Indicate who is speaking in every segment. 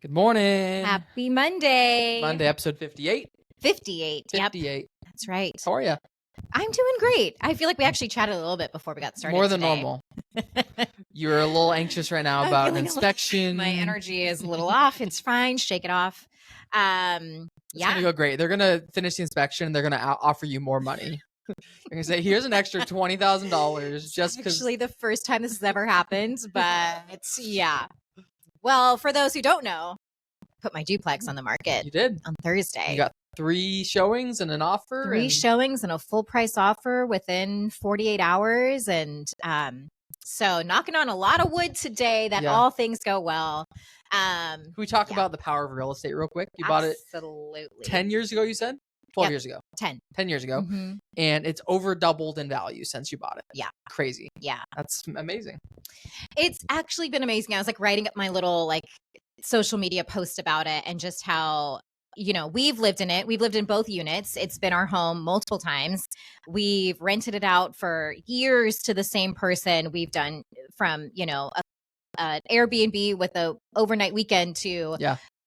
Speaker 1: Good morning.
Speaker 2: Happy Monday.
Speaker 1: Monday, episode 58.
Speaker 2: 58. Yep.
Speaker 1: 58.
Speaker 2: That's right.
Speaker 1: How are you?
Speaker 2: I'm doing great. I feel like we actually chatted a little bit before we got started.
Speaker 1: More than
Speaker 2: today.
Speaker 1: normal. You're a little anxious right now
Speaker 2: I'm
Speaker 1: about an
Speaker 2: feeling
Speaker 1: inspection.
Speaker 2: My energy is a little off. It's fine. Shake it off.
Speaker 1: It's going to go great. They're going to finish the inspection and they're going to offer you more money. They're going to say, here's an extra $20,000 just because.
Speaker 2: Actually, the first time this has ever happened, but yeah. Well, for those who don't know, put my duplex on the market.
Speaker 1: You did.
Speaker 2: On Thursday.
Speaker 1: You got 3 showings and an offer.
Speaker 2: 3 showings and a full price offer within 48 hours. And so knocking on a lot of wood today that all things go well.
Speaker 1: Can we talk about the power of real estate real quick? You bought it 10 years ago, you said? 12 years ago.
Speaker 2: 10
Speaker 1: years ago.
Speaker 2: Mm-hmm.
Speaker 1: And it's over doubled in value since you bought it.
Speaker 2: Yeah.
Speaker 1: Crazy.
Speaker 2: Yeah.
Speaker 1: That's amazing.
Speaker 2: It's actually been amazing. I was like writing up my little social media post about it and just how, we've lived in it. We've lived in both units. It's been our home multiple times. We've rented it out for years to the same person. We've done from, an Airbnb with a overnight weekend to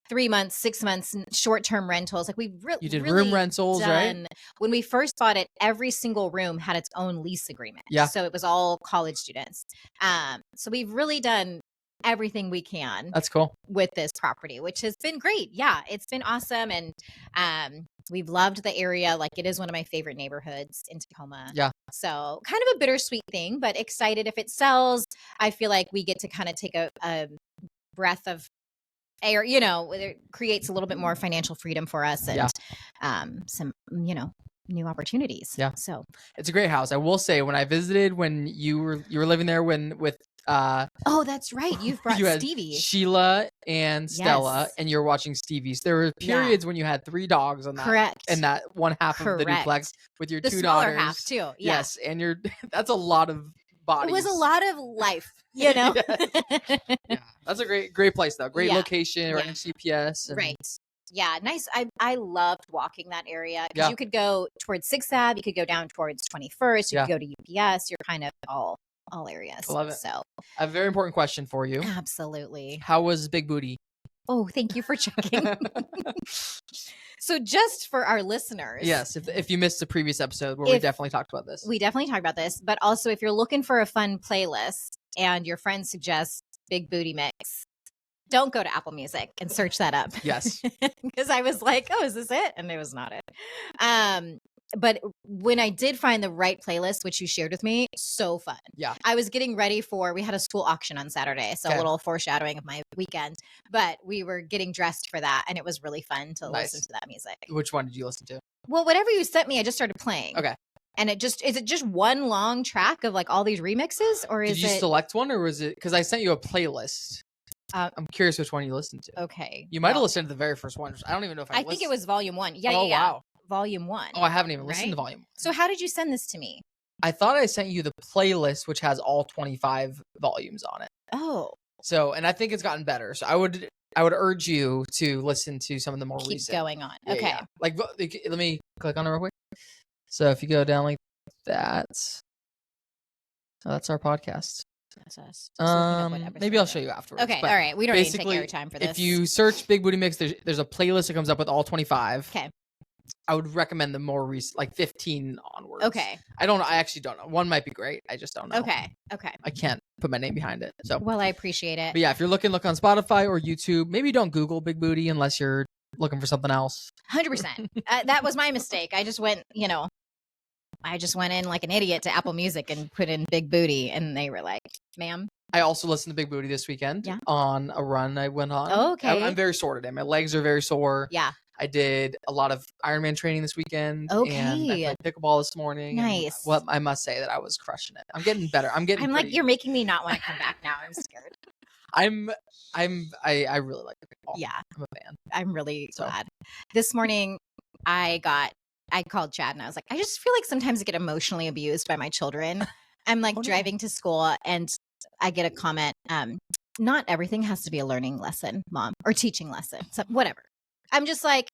Speaker 2: 3 months, 6 months, short-term rentals. Like
Speaker 1: you did room rentals, right?
Speaker 2: When we first bought it, every single room had its own lease agreement.
Speaker 1: Yeah.
Speaker 2: So it was all college students. So we've really done everything we can.
Speaker 1: That's cool.
Speaker 2: With this property, which has been great. Yeah, it's been awesome. And we've loved the area. Like, it is one of my favorite neighborhoods in Tacoma.
Speaker 1: Yeah.
Speaker 2: So kind of a bittersweet thing, but excited if it sells. I feel like we get to kind of take a breath of air, it creates a little bit more financial freedom for us and some, new opportunities.
Speaker 1: Yeah.
Speaker 2: So
Speaker 1: it's a great house. I will say, when I visited, when you were living there with
Speaker 2: oh, that's right. You've brought Stevie,
Speaker 1: Sheila and Stella, and you're watching Stevie's. There were periods when you had 3 dogs on that.
Speaker 2: Correct.
Speaker 1: In that one half of the duplex with your 2
Speaker 2: smaller
Speaker 1: daughters.
Speaker 2: Half too. Yeah.
Speaker 1: Yes. And that's a lot of bodies.
Speaker 2: It was a lot of life,
Speaker 1: Yeah. That's a great place though. Great location, right in CPS.
Speaker 2: Right. Yeah, nice. I loved walking that area because
Speaker 1: Yeah.
Speaker 2: you could go towards 6th Ave, you could go down towards 21st, you could go to UPS. You're kind of all areas.
Speaker 1: I love it.
Speaker 2: So
Speaker 1: I have a very important question for you.
Speaker 2: Absolutely.
Speaker 1: How was Big Booty?
Speaker 2: Oh, thank you for checking. So just for our listeners.
Speaker 1: Yes, if you missed the previous episode where we definitely talked about this.
Speaker 2: We definitely talked about this, but also if you're looking for a fun playlist and your friend suggests Big Booty Mix, don't go to Apple Music and search that up.
Speaker 1: Yes.
Speaker 2: Because I was like, oh, is this it? And it was not it. But when I did find the right playlist, which you shared with me, so fun.
Speaker 1: Yeah.
Speaker 2: I was getting ready we had a school auction on Saturday, so a little foreshadowing of my weekend, but we were getting dressed for that, and it was really fun to listen to that music.
Speaker 1: Which one did you listen to?
Speaker 2: Well, whatever you sent me, I just started playing.
Speaker 1: Okay.
Speaker 2: And is it just one long track of all these remixes, or
Speaker 1: did you select one, or was it, because I sent you a playlist? I'm curious which one you listened to.
Speaker 2: Okay.
Speaker 1: You might have listened to the very first one. I don't even know if I
Speaker 2: think it was volume 1. Yeah.
Speaker 1: Oh,
Speaker 2: yeah.
Speaker 1: wow.
Speaker 2: Volume 1.
Speaker 1: Oh, I haven't even listened to volume 1.
Speaker 2: So how did you send this to me?
Speaker 1: I thought I sent you the playlist, which has all 25 volumes on it.
Speaker 2: Oh.
Speaker 1: So, and I think it's gotten better. So I would urge you to listen to some of the more recent.
Speaker 2: Keep going on.
Speaker 1: Yeah,
Speaker 2: okay.
Speaker 1: Yeah. Let me click on it real quick. So if you go down like that, that's our podcast.
Speaker 2: That's us.
Speaker 1: Maybe I'll show you afterwards.
Speaker 2: Okay. All right. We don't need to take your time for this.
Speaker 1: If you search Big Booty Mix, there's a playlist that comes up with all 25.
Speaker 2: Okay.
Speaker 1: I would recommend the more recent, 15 onwards.
Speaker 2: Okay.
Speaker 1: I actually don't know. One might be great. I just don't know.
Speaker 2: Okay.
Speaker 1: I can't put my name behind it. So.
Speaker 2: Well, I appreciate it.
Speaker 1: But yeah, if you're look on Spotify or YouTube, maybe don't Google Big Booty unless you're looking for something else.
Speaker 2: 100%. That was my mistake. I just went in like an idiot to Apple Music and put in Big Booty, and they were like, ma'am.
Speaker 1: I also listened to Big Booty this weekend on a run I went on.
Speaker 2: Okay.
Speaker 1: I'm very sore today. My legs are very sore.
Speaker 2: Yeah.
Speaker 1: I did a lot of Ironman training this weekend.
Speaker 2: Okay.
Speaker 1: And I played pickleball this morning.
Speaker 2: Nice.
Speaker 1: Well, I must say that I was crushing it. I'm getting better. I'm
Speaker 2: like, you're making me not want to come back now. I'm scared.
Speaker 1: I really like pickleball.
Speaker 2: Yeah.
Speaker 1: I'm a fan.
Speaker 2: I'm really glad. This morning I called Chad and I was like, I just feel like sometimes I get emotionally abused by my children. I'm driving to school and I get a comment, not everything has to be a learning lesson, Mom, or teaching lesson. So whatever. I'm just like,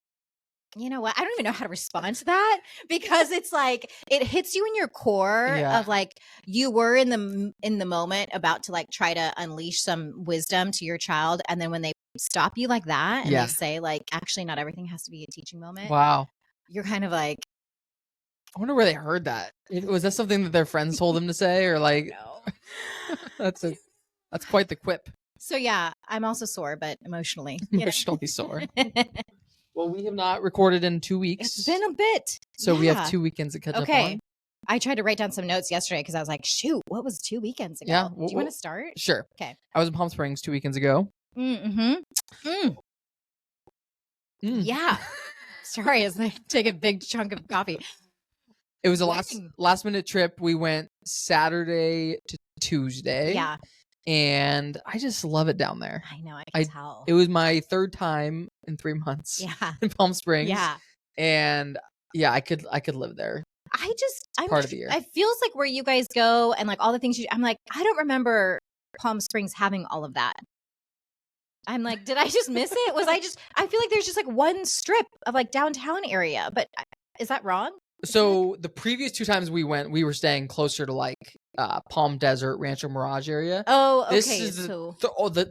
Speaker 2: You know what? I don't even know how to respond to that because it's like it hits you in your core
Speaker 1: Yeah.
Speaker 2: of like you were in the moment about to like try to unleash some wisdom to your child, and then when they stop you like that and
Speaker 1: Yeah.
Speaker 2: they say like actually not everything has to be a teaching moment.
Speaker 1: Wow.
Speaker 2: You're kind of like,
Speaker 1: I wonder where they heard that. Was that something that their friends told them to say, or like?
Speaker 2: no.
Speaker 1: That's quite the quip.
Speaker 2: So yeah, I'm also sore, but emotionally, you know.
Speaker 1: Emotionally sore. Well, we have not recorded in 2 weeks.
Speaker 2: It's been a bit.
Speaker 1: So we have
Speaker 2: Yeah.
Speaker 1: 2 weekends to catch up
Speaker 2: Okay.
Speaker 1: on.
Speaker 2: I tried to write down some notes yesterday because I was like, shoot, what was 2 weekends ago?
Speaker 1: Yeah,
Speaker 2: Do you want to start?
Speaker 1: Sure.
Speaker 2: Okay.
Speaker 1: I was in Palm Springs 2 weekends ago.
Speaker 2: Yeah. Sorry, as I take a big chunk of coffee.
Speaker 1: It was a last minute trip. We went Saturday to Tuesday.
Speaker 2: Yeah.
Speaker 1: And I just love it down there.
Speaker 2: I know, I can tell.
Speaker 1: It was my third time in 3 months.
Speaker 2: Yeah.
Speaker 1: In Palm Springs.
Speaker 2: Yeah.
Speaker 1: And yeah, I could live there.
Speaker 2: I'm
Speaker 1: part of the year.
Speaker 2: It feels like where you guys go and like all the things I'm like, I don't remember Palm Springs having all of that. I'm like, did I just miss it? I feel like there's just like one strip of like downtown area, but is that wrong?
Speaker 1: So the previous 2 times we went, we were staying closer to like Palm Desert, Rancho Mirage area.
Speaker 2: Oh, okay.
Speaker 1: This is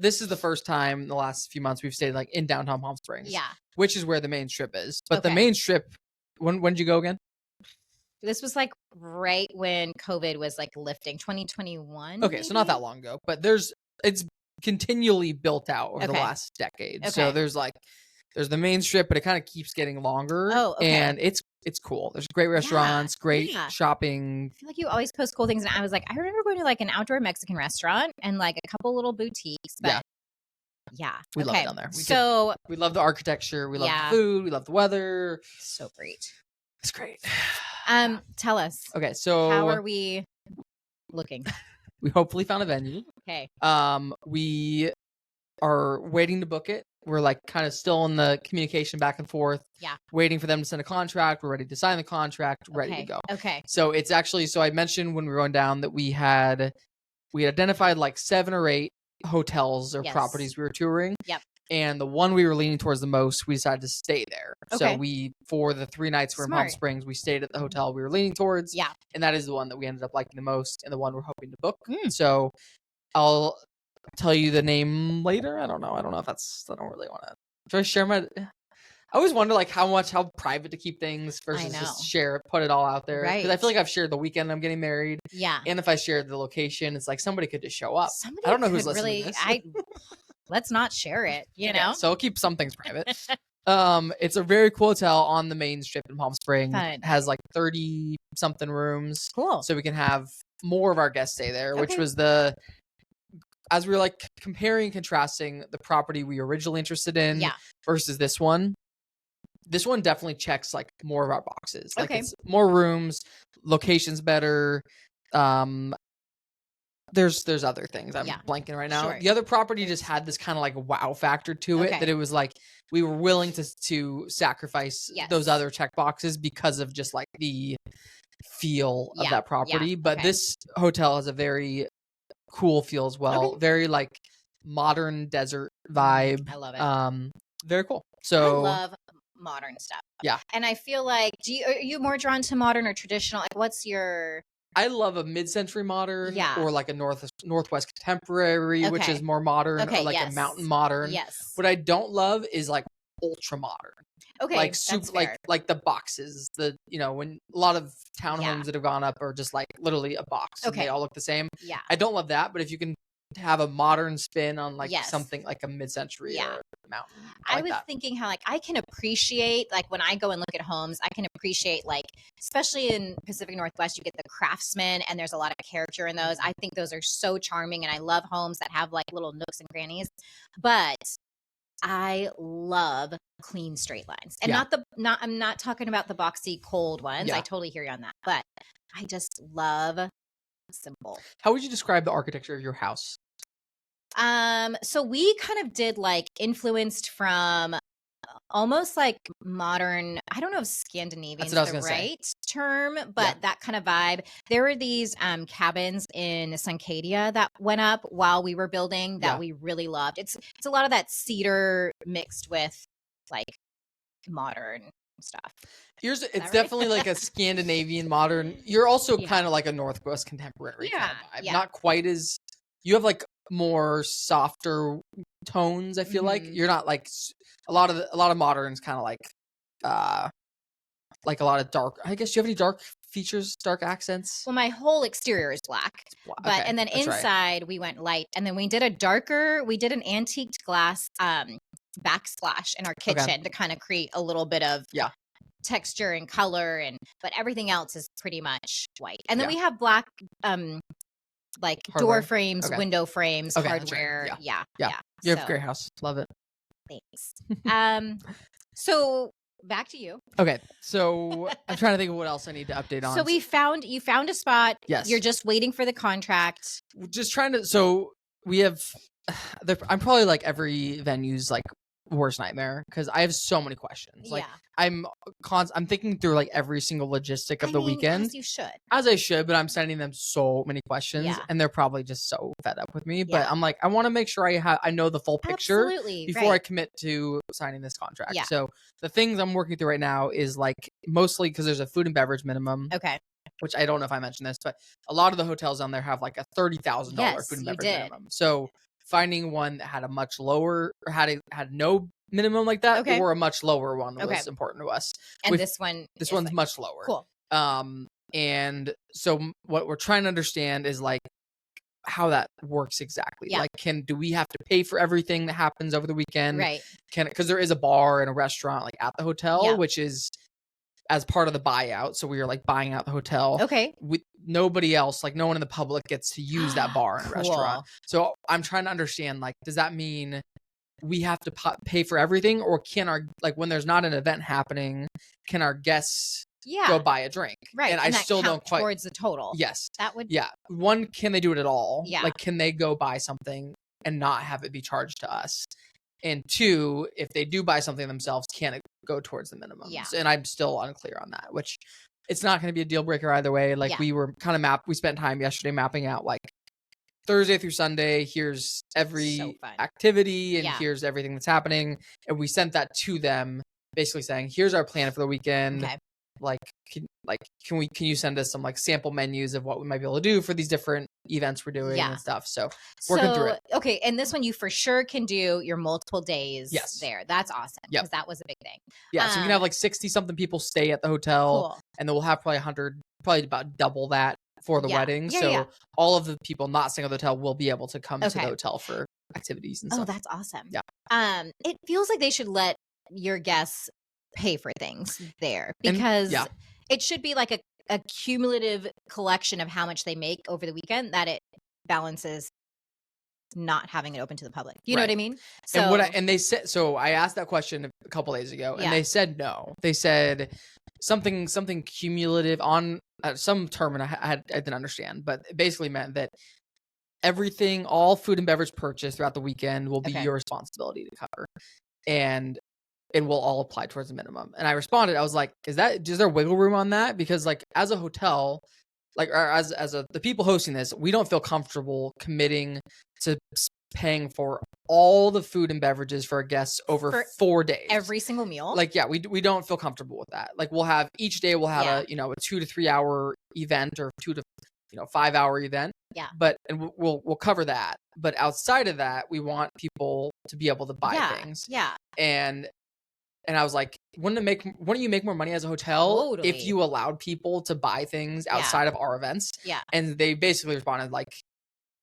Speaker 1: this is the first time in the last few months we've stayed like in downtown Palm Springs.
Speaker 2: Yeah.
Speaker 1: Which is where the main strip is. But the main strip, when did you go again?
Speaker 2: This was like right when COVID was like lifting, 2021.
Speaker 1: Okay, so not that long ago, but it's continually built out over the last decade. So there's the main strip, but it kind of keeps getting longer.
Speaker 2: Oh, okay.
Speaker 1: And it's cool. There's great restaurants, great shopping.
Speaker 2: I feel like you always post cool things, and I was like, I remember going to like an outdoor Mexican restaurant and like a couple little boutiques. But yeah,
Speaker 1: we love it down there. We love the architecture. We love the food. We love the weather.
Speaker 2: So great.
Speaker 1: It's great.
Speaker 2: Tell us.
Speaker 1: Okay, so
Speaker 2: how are we looking?
Speaker 1: We hopefully found a venue.
Speaker 2: Okay.
Speaker 1: We are waiting to book it. We're like kind of still in the communication back and forth.
Speaker 2: Yeah.
Speaker 1: Waiting for them to send a contract. We're ready to sign the contract. Ready to go.
Speaker 2: Okay.
Speaker 1: So it's actually, I mentioned when we were going down that we had identified like 7 or 8 hotels or properties we were touring.
Speaker 2: Yep.
Speaker 1: And the one we were leaning towards the most, we decided to stay there.
Speaker 2: Okay.
Speaker 1: So for the 3 nights we're in Palm Springs, we stayed at the hotel we were leaning towards.
Speaker 2: Yeah.
Speaker 1: And that is the one that we ended up liking the most and the one we're hoping to book. So I'll tell you the name later. I don't know if I don't really want to. Should I share my? I always wonder like how private to keep things versus just put it all out there.
Speaker 2: Right.
Speaker 1: Because I feel like I've shared the weekend I'm getting married.
Speaker 2: Yeah.
Speaker 1: And if I shared the location, it's like somebody could just show up. I don't know who's listening to this.
Speaker 2: Let's not share it, you know?
Speaker 1: So I'll keep some things private. It's a very cool hotel on the main strip in Palm Springs. It has like 30 something rooms.
Speaker 2: Cool.
Speaker 1: So we can have more of our guests stay there, which was as we were like comparing and contrasting the property we were originally interested in versus this one. This one definitely checks like more of our boxes. Like it's more rooms, location's better. There's other things I'm blanking right now. Sure. The other property just had this kind of like wow factor to it that it was like we were willing to sacrifice those other check boxes because of just like the feel of that property. But this hotel has a very cool feel as well. Very like modern desert vibe.
Speaker 2: I love it.
Speaker 1: Very cool. So
Speaker 2: I love modern stuff.
Speaker 1: Yeah.
Speaker 2: And I feel like are you more drawn to modern or traditional? Like what's your
Speaker 1: I love a mid-century modern or like a northwest contemporary, which is more modern, or like a mountain modern.
Speaker 2: Yes.
Speaker 1: What I don't love is like ultra modern.
Speaker 2: Okay.
Speaker 1: Like super like the boxes, when a lot of townhomes that have gone up are just like literally a box and they all look the same.
Speaker 2: Yeah.
Speaker 1: I don't love that, but if you can have a modern spin on like something like a mid-century or mountain.
Speaker 2: I was thinking how like I can appreciate like when I go and look at homes, I can appreciate like especially in Pacific Northwest, you get the craftsmen and there's a lot of character in those. I think those are so charming and I love homes that have like little nooks and crannies. But I love clean straight lines. And I'm not talking about the boxy cold ones. I totally hear you on that. But I just love simple.
Speaker 1: How would you describe the architecture of your house?
Speaker 2: So we kind of did like influenced from almost like modern, I don't know if Scandinavian is the right term, but that kind of vibe. There were these cabins in Suncadia that went up while we were building that we really loved. It's a lot of that cedar mixed with like modern stuff.
Speaker 1: It's definitely like a Scandinavian modern. You're also kind of like a Northwest contemporary kind of vibe. Not quite as, you have like more softer tones, I feel like. You're not like a lot of moderns kind of like a lot of dark. I guess, do you have any dark features, dark accents?
Speaker 2: Well, my whole exterior is black. But and then inside we went light, and then we did an antiqued glass backsplash in our kitchen to kind of create a little bit of texture and color, but everything else is pretty much white. And then we have black like hardware. Door frames, window frames, hardware. Right. Yeah.
Speaker 1: You have a great house. Love it.
Speaker 2: Thanks. So back to you.
Speaker 1: Okay. So I'm trying to think of what else I need to update on.
Speaker 2: So you found a spot.
Speaker 1: Yes.
Speaker 2: You're just waiting for the contract.
Speaker 1: Just trying to, so we have, I'm probably like every venue's like worst nightmare because I have so many questions. Like I'm thinking through like every single logistic of the weekend.
Speaker 2: As you should.
Speaker 1: As I should, but I'm sending them so many questions and they're probably just so fed up with me. But I'm like, I want to make sure I know the full picture before I commit to signing this contract. Yeah. So the things I'm working through right now is like mostly because there's a food and beverage minimum.
Speaker 2: Okay.
Speaker 1: Which I don't know if I mentioned this, but a lot of the hotels on there have like a $30,000 food and beverage minimum. So finding one that had a much lower, or had no minimum like that, or a much lower one was important to us.
Speaker 2: And this one's
Speaker 1: like, much lower.
Speaker 2: Cool.
Speaker 1: And so what we're trying to understand is like how that works exactly. Like, do we have to pay for everything that happens over the weekend?
Speaker 2: Right.
Speaker 1: Because there is a bar and a restaurant like at the hotel, which is as part of the buyout. So we are like buying out the hotel.
Speaker 2: Okay.
Speaker 1: Nobody else, like no one in the public gets to use that bar and restaurant. So I'm trying to understand, like, does that mean we have to pay for everything, or can when there's not an event happening, can our guests go buy a drink?
Speaker 2: Right.
Speaker 1: And I still don't quite
Speaker 2: towards the total.
Speaker 1: Yes.
Speaker 2: That would.
Speaker 1: Yeah. One, can they do it at all?
Speaker 2: Yeah.
Speaker 1: Like, can they go buy something and not have it be charged to us? And two, if they do buy something themselves, can it go towards the minimum?
Speaker 2: Yeah.
Speaker 1: And I'm still unclear on that, which it's not going to be a deal breaker either way. Like we were kind of we spent time yesterday mapping out like Thursday through Sunday, here's every activity and here's everything that's happening. And we sent that to them basically saying, here's our plan for the weekend.
Speaker 2: Okay.
Speaker 1: Can you send us some like sample menus of what we might be able to do for these different events we're doing and stuff. So working through it.
Speaker 2: Okay. And this one you for sure can do your multiple days there. That's awesome. Because that was a big thing.
Speaker 1: Yeah. So you can have like 60 something people stay at the hotel and then we'll have probably 100, probably about double that for the wedding. So all of the people not staying at the hotel will be able to come to the hotel for activities and stuff.
Speaker 2: Oh, that's awesome.
Speaker 1: Yeah.
Speaker 2: It feels like they should let your guests pay for things there because it should be like a cumulative collection of how much they make over the weekend that it balances not having it open to the public. You know what I mean?
Speaker 1: So and they said, so I asked that question a couple days ago and they said no. They said something cumulative on some term, and I didn't understand, but it basically meant that all food and beverage purchase throughout the weekend will be your responsibility to cover. And it will all apply towards the minimum. And I responded, I was like, is there wiggle room on that? Because like as a hotel, like, or as the people hosting this, we don't feel comfortable committing to paying for all the food and beverages for our guests over 4 days.
Speaker 2: Every single meal.
Speaker 1: Like, we don't feel comfortable with that. Like each day we'll have a 2 to 3 hour event or 2 to 5 hour event.
Speaker 2: Yeah.
Speaker 1: And we'll cover that. But outside of that, we want people to be able to buy things.
Speaker 2: Yeah.
Speaker 1: And I was like, wouldn't you make more money as a hotel if you allowed people to buy things outside of our events?
Speaker 2: Yeah.
Speaker 1: And they basically responded like,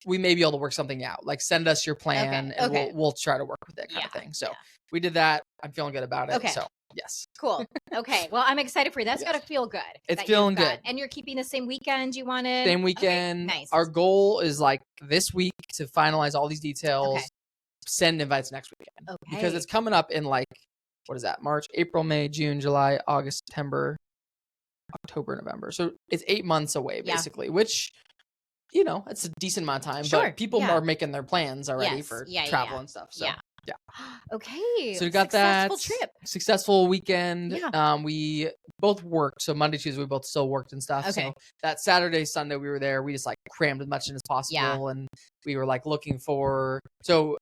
Speaker 1: we may be able to work something out. Like, send us your plan and we'll try to work with it kind of thing. So we did that. I'm feeling good about it.
Speaker 2: Okay.
Speaker 1: So yes.
Speaker 2: Cool. Okay. Well, I'm excited for you. That's got to feel good.
Speaker 1: It's feeling good.
Speaker 2: And you're keeping the same weekend you wanted?
Speaker 1: Same weekend.
Speaker 2: Okay, nice.
Speaker 1: Our goal is like this week to finalize all these details, send invites next weekend.
Speaker 2: Okay.
Speaker 1: Because it's coming up in like, what is that? March, April, May, June, July, August, September, October, November. So it's 8 months away basically, which, it's a decent amount of time, but people are making their plans already for travel and stuff. So yeah.
Speaker 2: Okay.
Speaker 1: So we got that successful weekend.
Speaker 2: Yeah.
Speaker 1: We both worked. So Monday, Tuesday, we both still worked and stuff.
Speaker 2: Okay.
Speaker 1: So that Saturday, Sunday, we were there. We just like crammed as much in as possible. And we were like looking for, so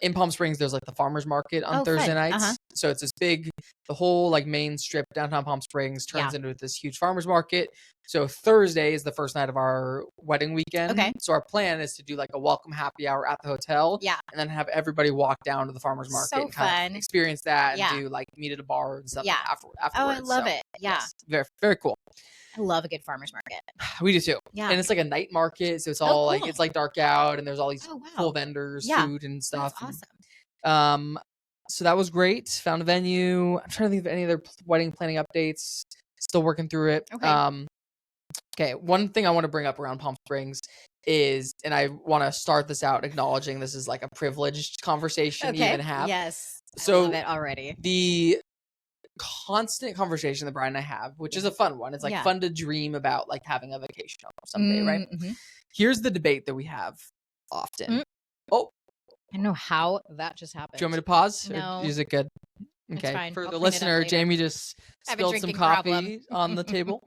Speaker 1: in Palm Springs, there's like the farmer's market on Thursday nights. So it's this big, the whole like main strip downtown Palm Springs turns into this huge farmer's market. So Thursday is the first night of our wedding weekend.
Speaker 2: Okay.
Speaker 1: So our plan is to do like a welcome happy hour at the hotel.
Speaker 2: Yeah.
Speaker 1: And then have everybody walk down to the farmer's market and kind of experience that and do like meet at a bar and stuff afterwards.
Speaker 2: Oh, I love it. Yeah.
Speaker 1: Yes, very, very cool.
Speaker 2: I love a good farmer's market.
Speaker 1: We do too.
Speaker 2: Yeah.
Speaker 1: And it's like a night market. So it's all like, it's like dark out and there's all these cool vendors, food and stuff.
Speaker 2: That's awesome.
Speaker 1: So that was great. Found a venue. I'm trying to think of any other wedding planning updates. Still working through it. Okay. One thing I want to bring up around Palm Springs is, and I want to start this out acknowledging this is like a privileged conversation to even have.
Speaker 2: Yes.
Speaker 1: So
Speaker 2: I love it already.
Speaker 1: The constant conversation that Brian and I have, which is a fun one. It's like fun to dream about like having a vacation someday, right? Here's the debate that we have often. Oh,
Speaker 2: I don't know how that just happened.
Speaker 1: Do you want me to pause?
Speaker 2: No.
Speaker 1: Is it good? Okay. For the listener, Jamie just spilled some coffee on the table.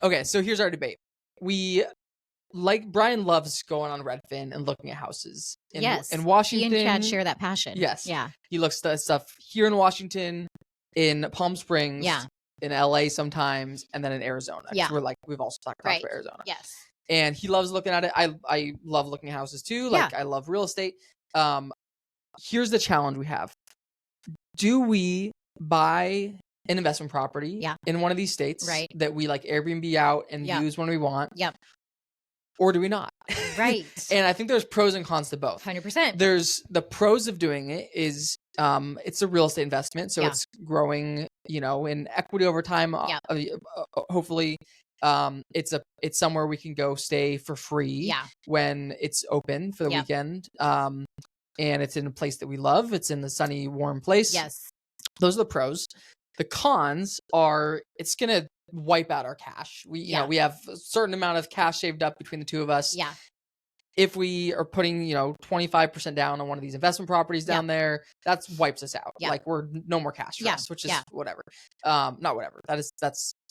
Speaker 1: Okay, so here's our debate. Brian loves going on Redfin and looking at houses in Washington.
Speaker 2: He and Chad share that passion.
Speaker 1: Yes.
Speaker 2: Yeah.
Speaker 1: He looks at stuff here in Washington, in Palm Springs, in LA sometimes, and then in Arizona.
Speaker 2: Yeah.
Speaker 1: We've also talked about Arizona.
Speaker 2: Yes.
Speaker 1: And he loves looking at it. I love looking at houses too. Like I love real estate. Here's the challenge we have. Do we buy an investment property in one of these states that we like Airbnb out and use when we want?
Speaker 2: Yep.
Speaker 1: Or do we not?
Speaker 2: Right.
Speaker 1: And I think there's pros and cons to both.
Speaker 2: 100%.
Speaker 1: There's the pros of doing it is it's a real estate investment. So it's growing, in equity over time. Hopefully it's somewhere we can go stay for free when it's open for the weekend. And it's in a place that we love. It's in the sunny, warm place.
Speaker 2: Yes.
Speaker 1: Those are the pros. The cons are it's going to wipe out our cash. We have a certain amount of cash saved up between the two of us.
Speaker 2: Yeah.
Speaker 1: If we are putting, 25% down on one of these investment properties down there, that wipes us out.
Speaker 2: Yeah.
Speaker 1: Like we're no more cash for us, which is whatever. Not whatever. That's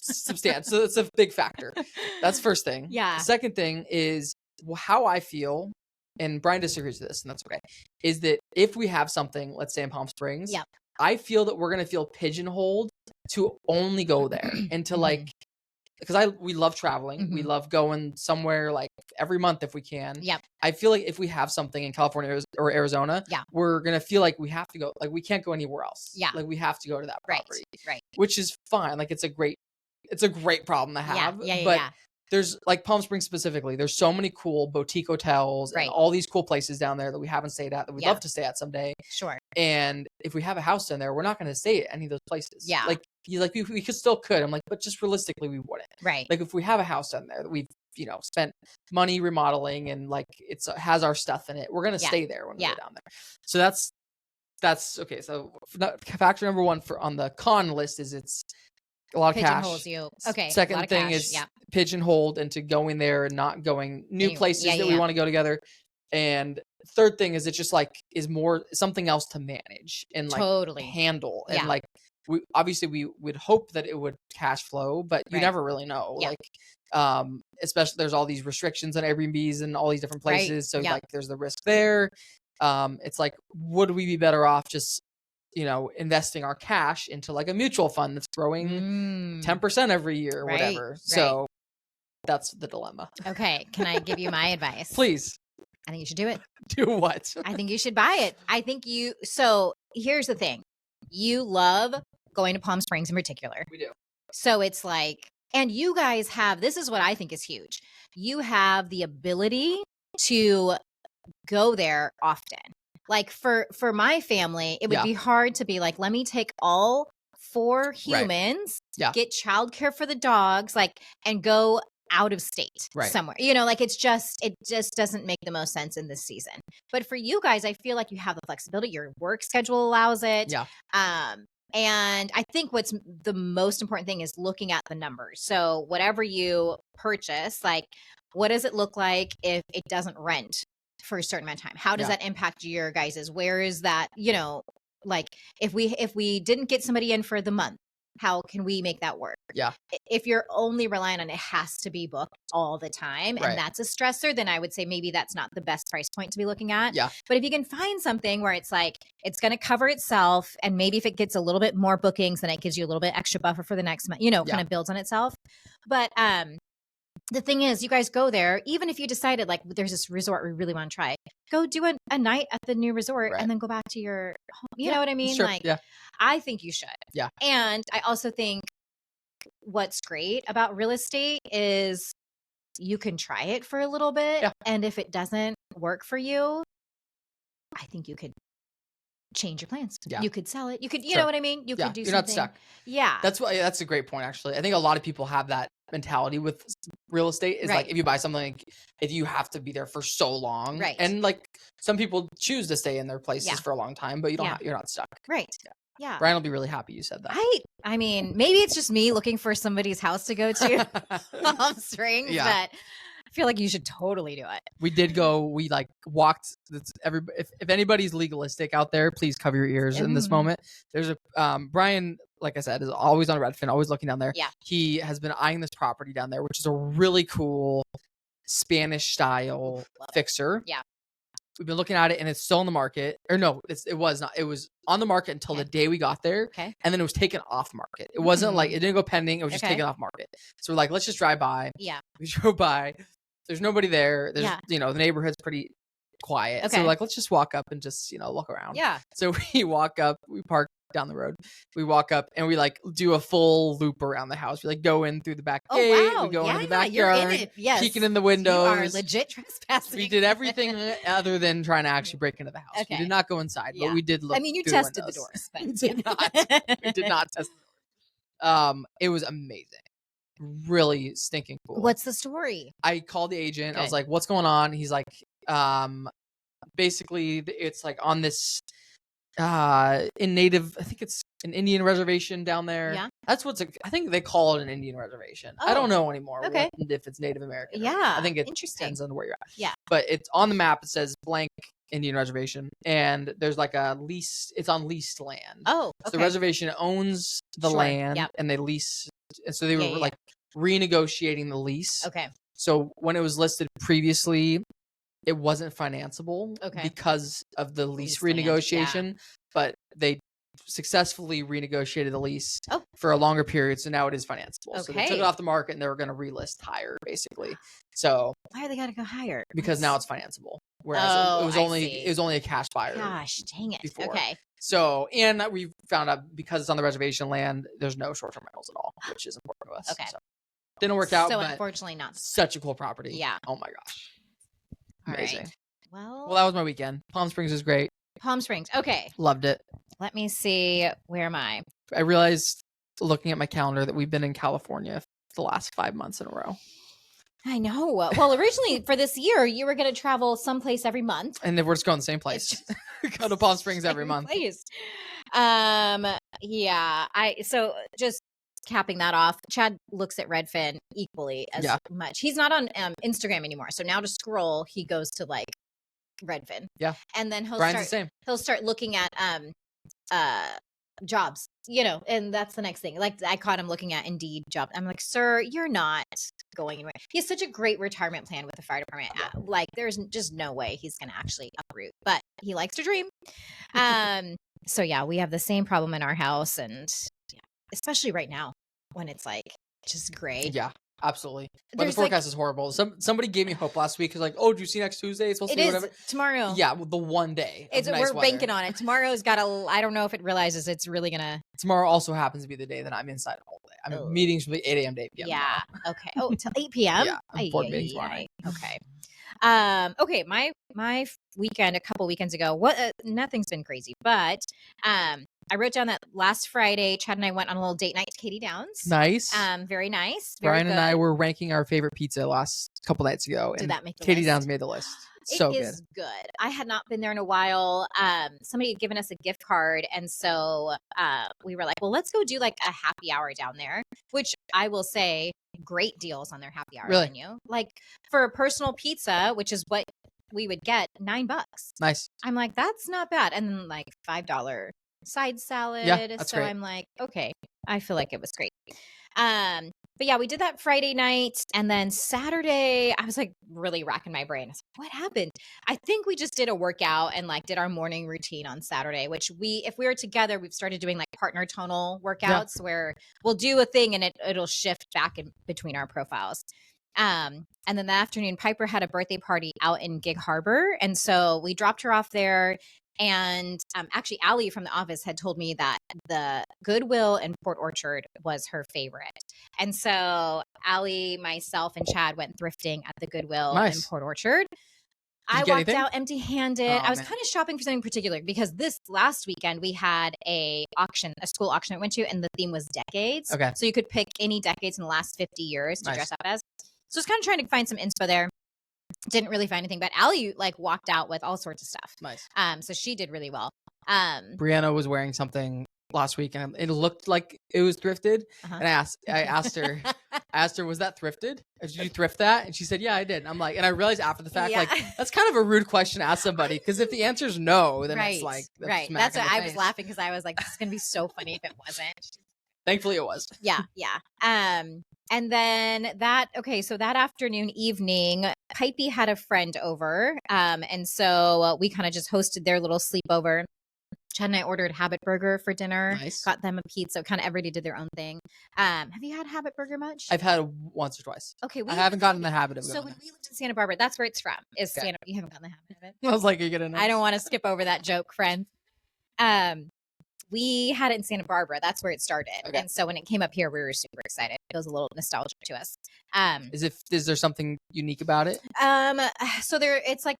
Speaker 1: substantial. So it's a big factor. That's first thing.
Speaker 2: Yeah.
Speaker 1: Second thing is how I feel, and Brian disagrees with this, and that's okay, is that if we have something, let's say in Palm Springs, I feel that we're going to feel pigeonholed to only go there and to like, because we love traveling. We love going somewhere like every month if we can.
Speaker 2: Yep.
Speaker 1: I feel like if we have something in California or Arizona, we're going to feel like we have to go, like we can't go anywhere else.
Speaker 2: Yeah.
Speaker 1: Like we have to go to that property.
Speaker 2: Right.
Speaker 1: Which is fine. Like it's a great problem to have. But there's like Palm Springs specifically, there's so many cool boutique hotels and all these cool places down there that we haven't stayed at that we'd love to stay at someday.
Speaker 2: Sure.
Speaker 1: And if we have a house down there, we're not going to stay at any of those places.
Speaker 2: Yeah.
Speaker 1: Like we could. I'm like, but just realistically, we wouldn't.
Speaker 2: Right.
Speaker 1: Like if we have a house down there that we've, spent money remodeling and like has our stuff in it, we're going to stay there when we go down there. So that's okay. So factor number one on the con list is it's a lot of cash.
Speaker 2: You. Okay.
Speaker 1: Second thing is pigeonholed into going there and not going new places that we want to go together. And third thing is it just like is more something else to manage and like handle. And like we would hope that it would cash flow, but you never really know. Like especially there's all these restrictions on Airbnbs and all these different places. So like there's the risk there. It's like, would we be better off just investing our cash into like a mutual fund that's growing 10% every year or whatever. So that's the dilemma.
Speaker 2: Okay. Can I give you my advice?
Speaker 1: Please.
Speaker 2: I think you should do it.
Speaker 1: Do what?
Speaker 2: I think you should buy it. So here's the thing. You love going to Palm Springs in particular.
Speaker 1: We do.
Speaker 2: So it's like, and you guys this is what I think is huge. You have the ability to go there often. Like for my family, it would be hard to be like, let me take all 4 humans, get childcare for the dogs, like, and go out of state somewhere. Like it just doesn't make the most sense in this season. But for you guys, I feel like you have the flexibility. Your work schedule allows it.
Speaker 1: Yeah.
Speaker 2: And I think what's the most important thing is looking at the numbers. So whatever you purchase, like what does it look like if it doesn't rent for a certain amount of time? How does that impact your guys's? Where is that, like if we didn't get somebody in for the month, how can we make that work?
Speaker 1: Yeah.
Speaker 2: If you're only relying on it has to be booked all the time and that's a stressor, then I would say maybe that's not the best price point to be looking at.
Speaker 1: Yeah.
Speaker 2: But if you can find something where it's like, it's going to cover itself, and maybe if it gets a little bit more bookings, then it gives you a little bit extra buffer for the next month, kind of builds on itself. But the thing is, you guys go there, even if you decided like there's this resort we really want to try, go do a night at the new resort and then go back to your home. You know what I mean?
Speaker 1: Sure.
Speaker 2: Like, I think you should.
Speaker 1: Yeah.
Speaker 2: And I also think what's great about real estate is you can try it for a little bit. Yeah. And if it doesn't work for you, I think you could change your plans. Yeah. You could sell it. You could, you know what I mean? You could do something. You're not stuck. Yeah.
Speaker 1: That's a great point, actually. I think a lot of people have that mentality with real estate is like, if you buy something, if you have to be there for so long.
Speaker 2: Right.
Speaker 1: And like some people choose to stay in their places for a long time, but you're not stuck.
Speaker 2: Right. Yeah.
Speaker 1: Brian will be really happy you said that.
Speaker 2: I mean, maybe it's just me looking for somebody's house to go to Palm Springs, but I feel like you should totally do it.
Speaker 1: We did go. We like walked. If anybody's legalistic out there, please cover your ears in this moment. There's a Brian, like I said, is always on Redfin, always looking down there.
Speaker 2: Yeah.
Speaker 1: He has been eyeing this property down there, which is a really cool Spanish style fixer.
Speaker 2: Yeah.
Speaker 1: We've been looking at it and it's still on the market. Or no, it was not. It was on the market until the day we got there.
Speaker 2: Okay.
Speaker 1: And then it was taken off market. It wasn't like, it didn't go pending. It was just taken off market. So we're like, let's just drive by.
Speaker 2: Yeah.
Speaker 1: We drove by. There's nobody there. There's, the neighborhood's pretty quiet. So we're like, let's just walk up and just, look around.
Speaker 2: Yeah.
Speaker 1: So we walk up, we park down the road. We walk up and we like do a full loop around the house. We like go in through the back gate. We go into the backyard, peeking in the windows. You
Speaker 2: are legit trespassing.
Speaker 1: We did everything other than trying to actually break into the house. Okay. We did not go inside, but we did look.
Speaker 2: I mean, you tested the doors. But
Speaker 1: we did not. We did not test the doors. It was amazing. Really stinking cool.
Speaker 2: What's the story?
Speaker 1: I called the agent. I was like, what's going on? He's like, basically it's like on this in native, I think it's an Indian reservation down there.
Speaker 2: Yeah.
Speaker 1: That's I think they call it an Indian reservation. I don't know anymore if it's Native American.
Speaker 2: Yeah.
Speaker 1: I think it depends on where you're at.
Speaker 2: Yeah.
Speaker 1: But it's on the map. It says blank Indian reservation. And there's like a lease. It's on leased land.
Speaker 2: Oh, okay.
Speaker 1: So the reservation owns the land and they lease. And so they were like renegotiating the lease.
Speaker 2: Okay.
Speaker 1: So when it was listed previously, it wasn't financeable because of the lease renegotiation, but they successfully renegotiated the lease for a longer period, so now it is financeable. So they took it off the market and they were going to relist higher, basically. So
Speaker 2: why are they got to go higher?
Speaker 1: Because now it's financeable, whereas it was only a cash buyer.
Speaker 2: Gosh, dang it!
Speaker 1: Before.
Speaker 2: Okay.
Speaker 1: So, and we found out because it's on the reservation land, there's no short-term rentals at all, which is important to us.
Speaker 2: Okay.
Speaker 1: So, didn't work out.
Speaker 2: So
Speaker 1: but
Speaker 2: unfortunately, not
Speaker 1: such a cool property.
Speaker 2: Yeah.
Speaker 1: Oh my gosh.
Speaker 2: Amazing.
Speaker 1: Right.
Speaker 2: Well,
Speaker 1: that was my weekend. Palm Springs was great.
Speaker 2: Palm Springs. Okay.
Speaker 1: Loved it.
Speaker 2: Let me see. Where am I?
Speaker 1: I realized looking at my calendar that we've been in California the last 5 months in a row.
Speaker 2: I know. Well, originally for this year, you were going to travel someplace every month.
Speaker 1: And then we're just going the same place. Go to Palm Springs every month.
Speaker 2: Place. Yeah. So just capping that off, Chad looks at Redfin equally as much. He's not on Instagram anymore. So now to scroll, he goes to like Redfin.
Speaker 1: Yeah.
Speaker 2: And then
Speaker 1: he'll
Speaker 2: start looking at jobs, and that's the next thing. Like I caught him looking at Indeed job. I'm like, sir, you're not going anywhere. He has such a great retirement plan with the fire department. Like there's just no way he's going to actually uproot, but he likes to dream. So yeah, we have the same problem in our house, and especially right now when it's like just gray.
Speaker 1: Yeah. Absolutely. But the forecast is horrible. Somebody gave me hope last week because like, oh, do you see next Tuesday? It's supposed to be whatever.
Speaker 2: Tomorrow.
Speaker 1: Yeah, the one day.
Speaker 2: We're banking on it. Tomorrow's got I don't know if it realizes it's really gonna.
Speaker 1: Tomorrow also happens to be the day that I'm inside all day. I mean, meetings from 8 a.m. to 8 p.m.
Speaker 2: Yeah. Okay. Oh, till 8 p.m.
Speaker 1: Yeah. Board meetings tomorrow night.
Speaker 2: Okay. Okay. My weekend a couple weekends ago. Nothing's been crazy, but I wrote down that last Friday, Chad and I went on a little date night to Katie Downs.
Speaker 1: Nice.
Speaker 2: Very nice. Very
Speaker 1: Brian
Speaker 2: good.
Speaker 1: and I were ranking our favorite pizza last couple nights ago.
Speaker 2: Did that make the
Speaker 1: Katie
Speaker 2: list?
Speaker 1: Downs made the list. So
Speaker 2: it is good. I had not been there in a while. Somebody had given us a gift card. And so we were like, well, let's go do like a happy hour down there, which I will say great deals on their happy hour menu. Like for a personal pizza, which is what we would get, $9.
Speaker 1: Nice.
Speaker 2: I'm like, that's not bad. And then like $5 side salad.
Speaker 1: Yeah, that's
Speaker 2: so
Speaker 1: great.
Speaker 2: I'm like, okay. I feel like it was great. But yeah, we did that Friday night, and then Saturday I was like really racking my brain. I was like, what happened? I think we just did a workout and like did our morning routine on Saturday, which if we were together, we've started doing like partner tonal workouts where we'll do a thing and it'll shift back in between our profiles. And then the afternoon, Piper had a birthday party out in Gig Harbor, and so we dropped her off there. And actually, Allie from the office had told me that the Goodwill in Port Orchard was her favorite. And so Allie, myself, and Chad went thrifting at the Goodwill in Port Orchard. I walked out empty-handed. I was kind of shopping for something particular because this last weekend we had a school auction I went to, and the theme was decades.
Speaker 1: Okay.
Speaker 2: So you could pick any decades in the last 50 years to dress up as. So I was kind of trying to find some inspo there. Didn't really find anything, but Allie like walked out with all sorts of stuff.
Speaker 1: Nice.
Speaker 2: So she did really well.
Speaker 1: Brianna was wearing something last week and it looked like it was thrifted. And I asked her, was that thrifted? Did you thrift that? And she said, yeah, I did. And I'm like, and I realized after the fact, like that's kind of a rude question to ask somebody because if the answer is no, then it's like
Speaker 2: That's why I was laughing because I was like, this is gonna be so funny if it wasn't.
Speaker 1: Thankfully it was.
Speaker 2: Yeah. And then that afternoon, evening, Pipey had a friend over. And so we kind of just hosted their little sleepover. Chad and I ordered Habit Burger for dinner.
Speaker 1: Nice.
Speaker 2: Got them a pizza. Kind of everybody did their own thing. Have you had Habit Burger much?
Speaker 1: I've had it once or twice.
Speaker 2: Okay.
Speaker 1: I haven't gotten the habit of it.
Speaker 2: So when we lived in Santa Barbara, that's where it's from. You haven't gotten the habit of it?
Speaker 1: I was like, you're going to know.
Speaker 2: I don't want to skip over that joke, friend. We had it in Santa Barbara. That's where it started. Okay. And so when it came up here, we were super excited. It was a little nostalgic to us.
Speaker 1: Is there something unique about it?
Speaker 2: So it's like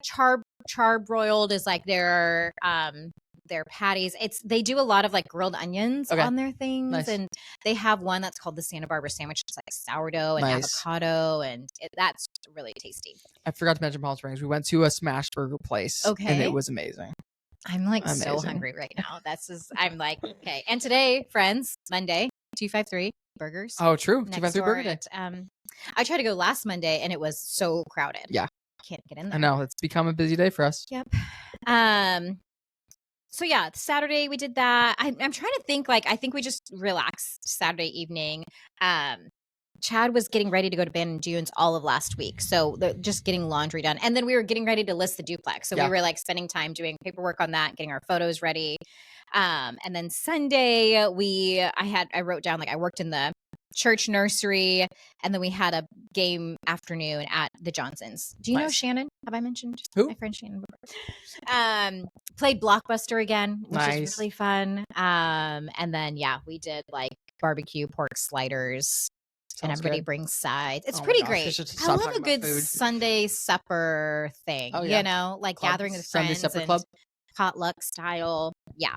Speaker 2: charbroiled is like their patties. They do a lot of like grilled onions on their things. Nice. And they have one that's called the Santa Barbara sandwich. It's like sourdough and avocado, and that's really tasty. I forgot to mention Palm Springs. We went to a smash burger place. Okay. And it was amazing. I'm like so hungry right now. I'm like, okay. And today, friends, Monday, 253 burgers.
Speaker 1: Oh, true. 253 burger day.
Speaker 2: I tried to go last Monday and it was so crowded.
Speaker 1: Yeah.
Speaker 2: Can't get in there.
Speaker 1: I know. It's become a busy day for us.
Speaker 2: Yep. So yeah, Saturday we did that. I'm trying to think, like, I think we just relaxed Saturday evening. Chad was getting ready to go to Bandon Dunes all of last week. So just getting laundry done. And then we were getting ready to list the duplex. So we were like spending time doing paperwork on that, getting our photos ready. And then Sunday I wrote down, like, I worked in the church nursery, and then we had a game afternoon at the Johnsons. Do you know Shannon? Have I mentioned
Speaker 1: who?
Speaker 2: My friend Shannon. Played Blockbuster again, which is really fun. And then we did like barbecue pork sliders. And everybody brings sides. It's pretty great. I love a good Sunday supper thing, you know, like gathering with friends. Sunday supper club? Potluck style. Yeah.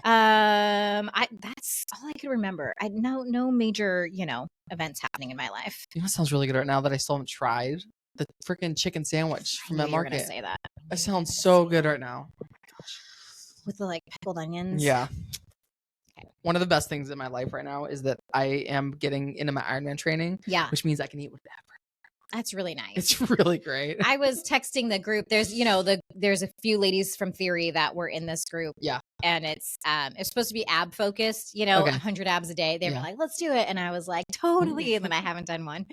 Speaker 2: That's all I could remember. No major, events happening in my life.
Speaker 1: You know what sounds really good right now that I still haven't tried? The freaking chicken sandwich from that market.
Speaker 2: You're gonna say that.
Speaker 1: That sounds so good right now. Oh my gosh.
Speaker 2: With the like pickled onions.
Speaker 1: Yeah. One of the best things in my life right now is that I am getting into my Ironman training. Yeah. Which means I can eat whatever.
Speaker 2: That's really nice.
Speaker 1: It's really great.
Speaker 2: I was texting the group. There's, there's a few ladies from Theory that were in this group. Yeah. And it's supposed to be ab focused, 100 abs a day. They were like, let's do it. And I was like, totally. And then I haven't done one.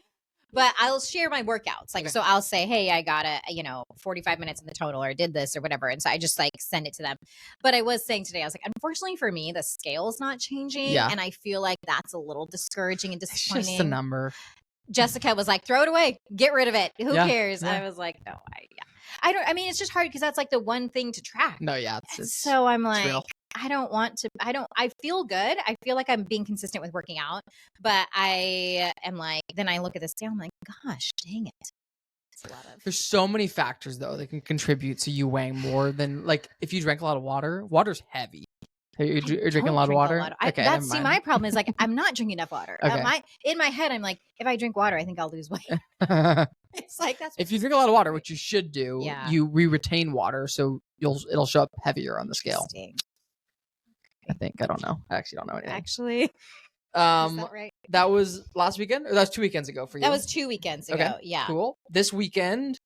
Speaker 2: But I'll share my workouts. Like, so I'll say, hey, I got 45 minutes in the total, or did this or whatever. And so I just like send it to them. But I was saying today, I was like, unfortunately for me, the scale's not changing. Yeah. And I feel like that's a little discouraging and disappointing.
Speaker 1: It's just a number.
Speaker 2: Jessica was like, throw it away, get rid of it. Who cares? Yeah. I was like, no, it's just hard because that's like the one thing to track.
Speaker 1: No, yeah.
Speaker 2: So I'm like, I feel good. I feel like I'm being consistent with working out, but I am like, then I look at this scale, I'm like, gosh, dang it. It's a lot of.
Speaker 1: There's so many factors though that can contribute to you weighing more than, like, if you drank a lot of water. Water's heavy. You're drinking a lot of water?
Speaker 2: Okay, my problem is like, I'm not drinking enough water. Okay. In my head, I'm like, if I drink water, I think I'll lose weight. It's like, that's
Speaker 1: if you drink a lot of water, which you should do, you retain water, so it'll show up heavier on the scale. I think. I don't know. I actually don't know anything.
Speaker 2: Actually, is that right?
Speaker 1: That was last weekend, or that was 2 weekends ago for you?
Speaker 2: That was 2 weekends ago. Okay. Yeah.
Speaker 1: Cool. This weekend,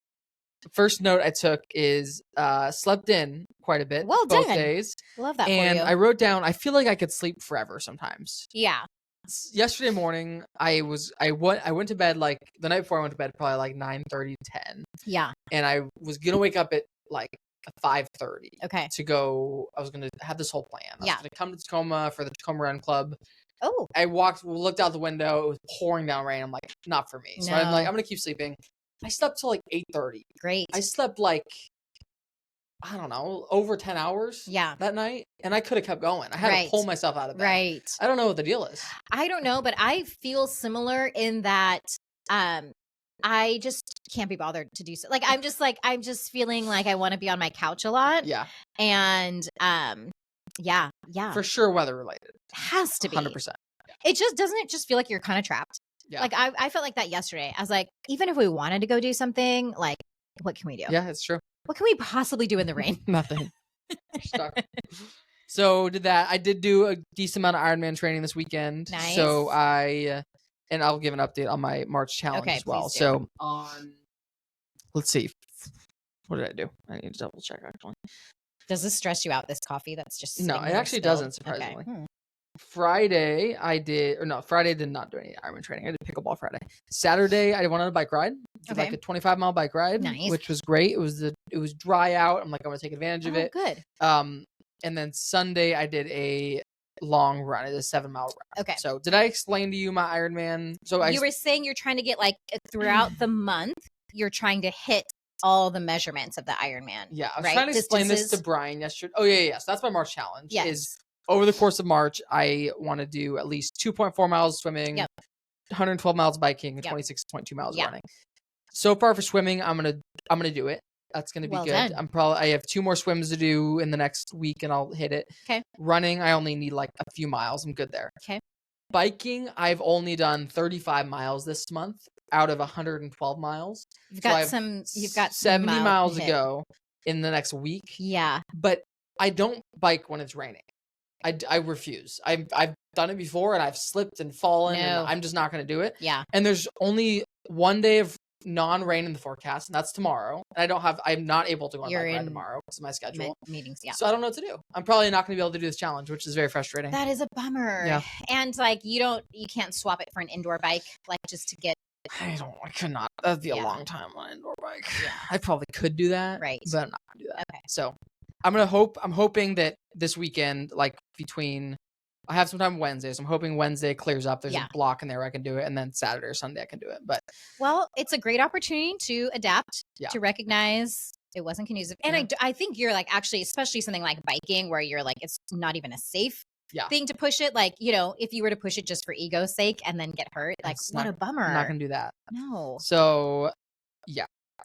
Speaker 1: first note I took is slept in quite a bit.
Speaker 2: Well
Speaker 1: both
Speaker 2: done.
Speaker 1: days.
Speaker 2: Love that.
Speaker 1: And
Speaker 2: for you.
Speaker 1: I wrote down, I feel like I could sleep forever sometimes.
Speaker 2: Yeah.
Speaker 1: Yesterday morning, I went to bed like the night before. I went to bed probably like 9:30, 10.
Speaker 2: Yeah.
Speaker 1: And I was gonna wake up at like 5:30.
Speaker 2: Okay.
Speaker 1: To go. I was gonna have this whole plan. I was gonna come to Tacoma for the Tacoma Run Club.
Speaker 2: Oh.
Speaker 1: I looked out the window. It was pouring down rain. I'm like, not for me. So I'm like, I'm gonna keep sleeping. I slept till like 8:30.
Speaker 2: Great.
Speaker 1: I slept like, I don't know, over 10 hours that night. And I could have kept going. I had to pull myself out of bed.
Speaker 2: Right.
Speaker 1: I don't know what the deal is.
Speaker 2: I don't know, but I feel similar in that I just can't be bothered to do so. Like, I'm just feeling like I want to be on my couch a lot.
Speaker 1: Yeah.
Speaker 2: And yeah.
Speaker 1: For sure weather related.
Speaker 2: Has to be.
Speaker 1: 100%.
Speaker 2: It just doesn't feel like you're kind of trapped. Yeah. Like I felt like that yesterday. I was like, even if we wanted to go do something, like, what can we do?
Speaker 1: Yeah, it's true.
Speaker 2: What can we possibly do in the rain?
Speaker 1: Nothing. Stuck. So I did do a decent amount of Ironman training this weekend.
Speaker 2: Nice.
Speaker 1: So and I'll give an update on my March challenge as well. So let's see. What did I do? I need to double check actually.
Speaker 2: Does this stress you out, this coffee that's just
Speaker 1: No, it actually doesn't, surprisingly. Okay. Friday did not do any Ironman training. I did pickleball Friday. Saturday I went on a bike ride. Like a 25-mile bike ride.
Speaker 2: Nice.
Speaker 1: Which was great. It was dry out. I'm like, I'm gonna take advantage of it.
Speaker 2: Good.
Speaker 1: And then Sunday I did a long run. It is a 7-mile run.
Speaker 2: Okay.
Speaker 1: So did I explain to you my Ironman? So
Speaker 2: you were saying you're trying to get like throughout the month, you're trying to hit all the measurements of the Ironman.
Speaker 1: Yeah, I was trying to explain this to Brian yesterday. Oh yeah. So that's my March challenge.
Speaker 2: Yes.
Speaker 1: Is over the course of March, I want to do at least 2.4 miles swimming, 112 miles biking, and 26.2 miles running. So far for swimming, I'm gonna do it. That's gonna be good. Done. I have 2 more swims to do in the next week, and I'll hit it.
Speaker 2: Okay.
Speaker 1: Running, I only need like a few miles. I'm good there.
Speaker 2: Okay.
Speaker 1: Biking, I've only done 35 miles this month out of 112 miles.
Speaker 2: You've got
Speaker 1: 70 miles to go in the next week.
Speaker 2: Yeah.
Speaker 1: But I don't bike when it's raining. I refuse. I've done it before and I've slipped and fallen and I'm just not going to do it.
Speaker 2: Yeah.
Speaker 1: And there's only one day of non-rain in the forecast, and that's tomorrow. And I'm not able to go on bike ride tomorrow because of my schedule.
Speaker 2: Meetings,
Speaker 1: So I don't know what to do. I'm probably not going to be able to do this challenge, which is very frustrating.
Speaker 2: That is a bummer.
Speaker 1: Yeah.
Speaker 2: And like you can't swap it for an indoor bike, like just to get.
Speaker 1: I could not. That'd be a long time on an indoor bike. Yeah. I probably could do that.
Speaker 2: Right.
Speaker 1: But I'm not going to do that.
Speaker 2: Okay.
Speaker 1: So I'm hoping that this weekend, like I have some time Wednesday, so I'm hoping Wednesday clears up. There's a block in there where I can do it, and then Saturday or Sunday I can do it. But
Speaker 2: it's a great opportunity to adapt, to recognize it wasn't conducive. And I think you're like actually, especially something like biking, where you're like it's not even a safe thing to push it. Like if you were to push it just for ego's sake and then get hurt, like what a bummer.
Speaker 1: I'm not gonna do that.
Speaker 2: No.
Speaker 1: So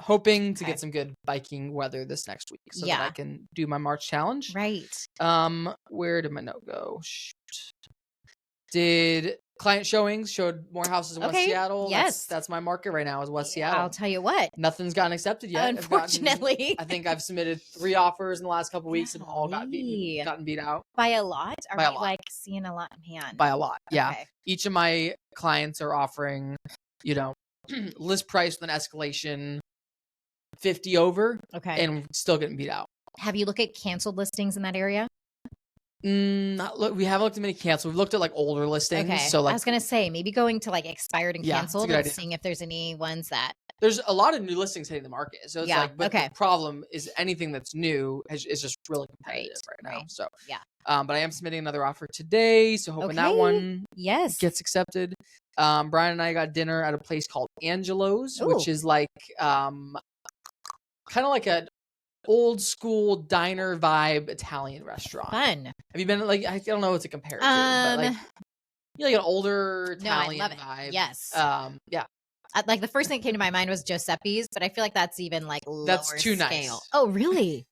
Speaker 1: hoping to get some good biking weather this next week so that I can do my March challenge.
Speaker 2: Right.
Speaker 1: Where did my note go? Shoot. Did client showings showed more houses in West Seattle?
Speaker 2: Yes.
Speaker 1: That's my market right now is West Seattle.
Speaker 2: I'll tell you what.
Speaker 1: Nothing's gotten accepted yet.
Speaker 2: Unfortunately.
Speaker 1: I think I've submitted 3 offers in the last couple of weeks and all gotten beat out.
Speaker 2: By a lot? Are we like seeing a lot? Man.
Speaker 1: By a lot. Yeah. Okay. Each of my clients are offering, list price with an escalation 50 over.
Speaker 2: Okay.
Speaker 1: And still getting beat out.
Speaker 2: Have you looked at canceled listings in that area?
Speaker 1: We haven't looked at many canceled. We've looked at like older listings. Okay. So
Speaker 2: I was gonna say maybe going to like expired and canceled and seeing if there's any ones that
Speaker 1: there's a lot of new listings hitting the market. So it's the problem is anything that's new is just really competitive right now. So but I am submitting another offer today. So hoping that one gets accepted. Brian and I got dinner at a place called Angelo's, which is like kind of like a old school diner vibe Italian restaurant.
Speaker 2: Fun.
Speaker 1: Have you been I don't know what to compare it to, but like an older Italian
Speaker 2: I love
Speaker 1: vibe.
Speaker 2: It. Yes.
Speaker 1: Yeah.
Speaker 2: Like the first thing that came to my mind was Giuseppe's, but I feel like that's even like lower
Speaker 1: That's too
Speaker 2: scale.
Speaker 1: Nice.
Speaker 2: Oh, really?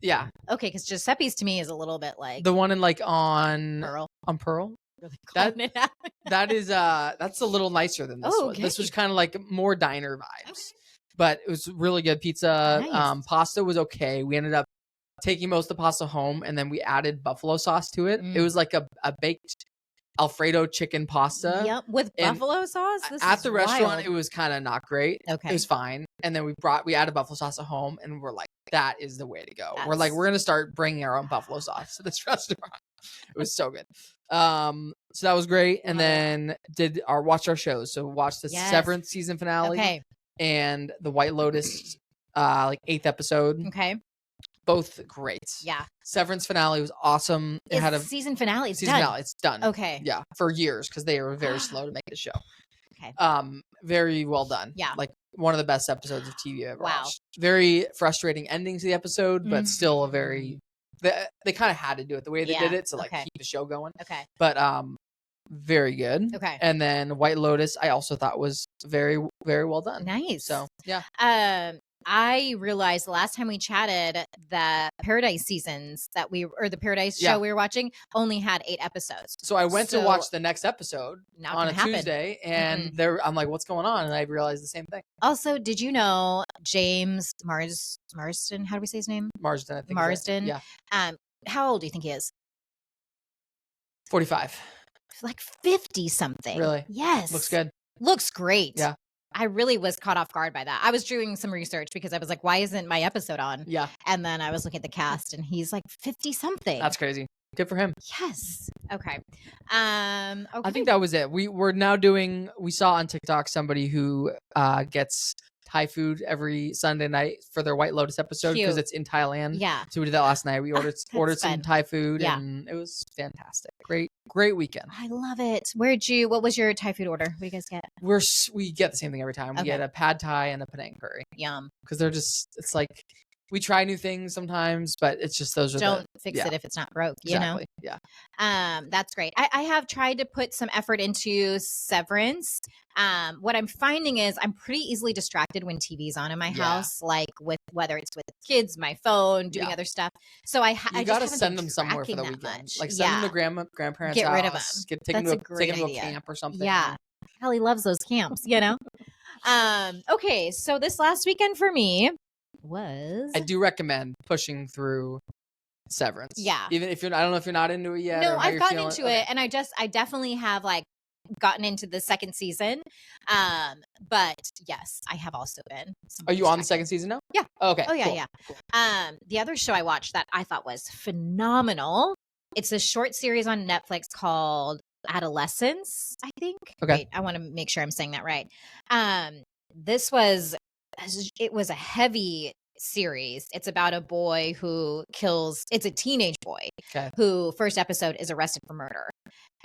Speaker 1: Yeah.
Speaker 2: Okay, because Giuseppe's to me is a little bit like
Speaker 1: the one in on
Speaker 2: Pearl.
Speaker 1: On Pearl.
Speaker 2: Really
Speaker 1: that is that's a little nicer than this one. This was kind of like more diner vibes. Okay. But it was really good pizza. Nice. Pasta was okay. We ended up taking most of the pasta home, and then we added buffalo sauce to it. It was like a baked Alfredo chicken pasta.
Speaker 2: Yep, with buffalo sauce.
Speaker 1: At the restaurant, it was kind of not great.
Speaker 2: Okay,
Speaker 1: it was fine. And then we added buffalo sauce at home, and we're like, that is the way to go. We're gonna start bringing our own buffalo sauce to this restaurant. It was so good. So that was great. And then watched our shows. So watched the Severance season finale, and the White Lotus, 8th episode.
Speaker 2: Okay.
Speaker 1: Both great.
Speaker 2: Yeah.
Speaker 1: Severance finale was awesome. It had a
Speaker 2: season finale.
Speaker 1: It's done.
Speaker 2: Okay.
Speaker 1: Yeah, for years, because they were very slow to make the show.
Speaker 2: Okay.
Speaker 1: Very well done.
Speaker 2: Yeah.
Speaker 1: Like one of the best episodes of TV I've ever watched. Very frustrating ending to the episode, but still a very. They kind of had to do it the way they did it to keep the show going.
Speaker 2: Okay.
Speaker 1: But very good.
Speaker 2: Okay.
Speaker 1: And then White Lotus, I also thought was very, very well done.
Speaker 2: Nice.
Speaker 1: So yeah.
Speaker 2: I realized the last time we chatted that Paradise seasons the Paradise show we were watching only had 8 episodes.
Speaker 1: So I went to watch the next episode on a Tuesday, and I'm like, what's going on? And I realized the same thing.
Speaker 2: Also, did you know James Marsden? How do we say his name?
Speaker 1: Marsden, I think.
Speaker 2: Marsden.
Speaker 1: Yeah.
Speaker 2: How old do you think he is?
Speaker 1: 45.
Speaker 2: Like 50 something.
Speaker 1: Really?
Speaker 2: Yes.
Speaker 1: Looks good.
Speaker 2: Looks great.
Speaker 1: Yeah.
Speaker 2: I really was caught off guard by that. I was doing some research because I was like, why isn't my episode on?
Speaker 1: Yeah.
Speaker 2: And then I was looking at the cast, and he's like 50 something.
Speaker 1: That's crazy. Good for him.
Speaker 2: Yes. Okay.
Speaker 1: I think that was it. We saw on TikTok somebody who gets Thai food every Sunday night for their White Lotus episode because it's in Thailand.
Speaker 2: Yeah.
Speaker 1: So we did that last night. We ordered some Thai food, and it was fantastic. Great weekend.
Speaker 2: I love it. What was your Thai food order? What do you guys get?
Speaker 1: We get the same thing every time. We get a pad Thai and a Penang curry.
Speaker 2: Yum.
Speaker 1: Because it's like we try new things sometimes, but it's just
Speaker 2: don't fix it if it's not broke.
Speaker 1: Exactly.
Speaker 2: You know? Yeah. That's great. I have tried to put some effort into Severance. What I'm finding is I'm pretty easily distracted when TV's on in my house, like whether it's with kids, my phone, doing other stuff. So I
Speaker 1: gotta send them somewhere for the weekend.
Speaker 2: Much.
Speaker 1: Like send them to grandparents'
Speaker 2: Get
Speaker 1: house.
Speaker 2: rid of them.
Speaker 1: Take them to a camp or something.
Speaker 2: Yeah. Kelly loves those camps, Okay, so this last weekend for me was.
Speaker 1: I do recommend pushing through Severance.
Speaker 2: Yeah.
Speaker 1: Even if I don't know if you're not into it yet.
Speaker 2: No, I've gotten into it, and I definitely have gotten into the second season. But yes, I have also been.
Speaker 1: Are you on the second season now?
Speaker 2: Yeah.
Speaker 1: Oh, okay.
Speaker 2: Oh yeah,
Speaker 1: cool.
Speaker 2: yeah.
Speaker 1: Cool.
Speaker 2: The other show I watched that I thought was phenomenal. It's a short series on Netflix called Adolescence, I think.
Speaker 1: Okay.
Speaker 2: Wait, I want to make sure I'm saying that right. It was a heavy series. It's about a boy it's a teenage boy who first episode is arrested for murder.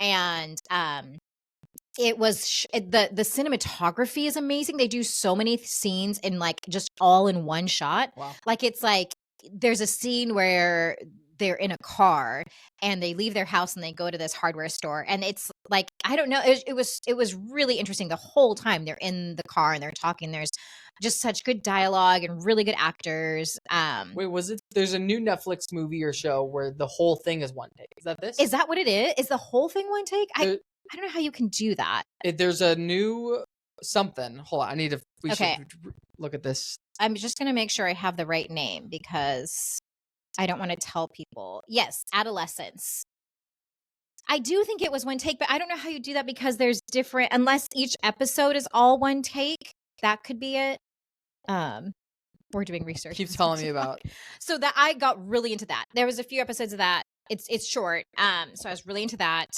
Speaker 2: And it was the cinematography is amazing. They do so many scenes in just all in one shot.
Speaker 1: Wow.
Speaker 2: It's there's a scene where they're in a car and they leave their house and they go to this hardware store, and it's I don't know, it was really interesting the whole time they're in the car and they're talking. There's just such good dialogue and really good actors.
Speaker 1: Wait, there's a new Netflix movie or show where the whole thing is one take? Is that this?
Speaker 2: Is that what it is? Is the whole thing one take? I don't know how you can do that.
Speaker 1: There's a new something. Hold on, we should look at this.
Speaker 2: I'm just gonna make sure I have the right name because I don't want to tell people. Yes, Adolescence. I do think it was one take, but I don't know how you do that because there's different, unless each episode is all one take. That could be it. We're doing research.
Speaker 1: Keep telling me about.
Speaker 2: So that I got really into that. There was a few episodes of that. It's short. So I was really into that.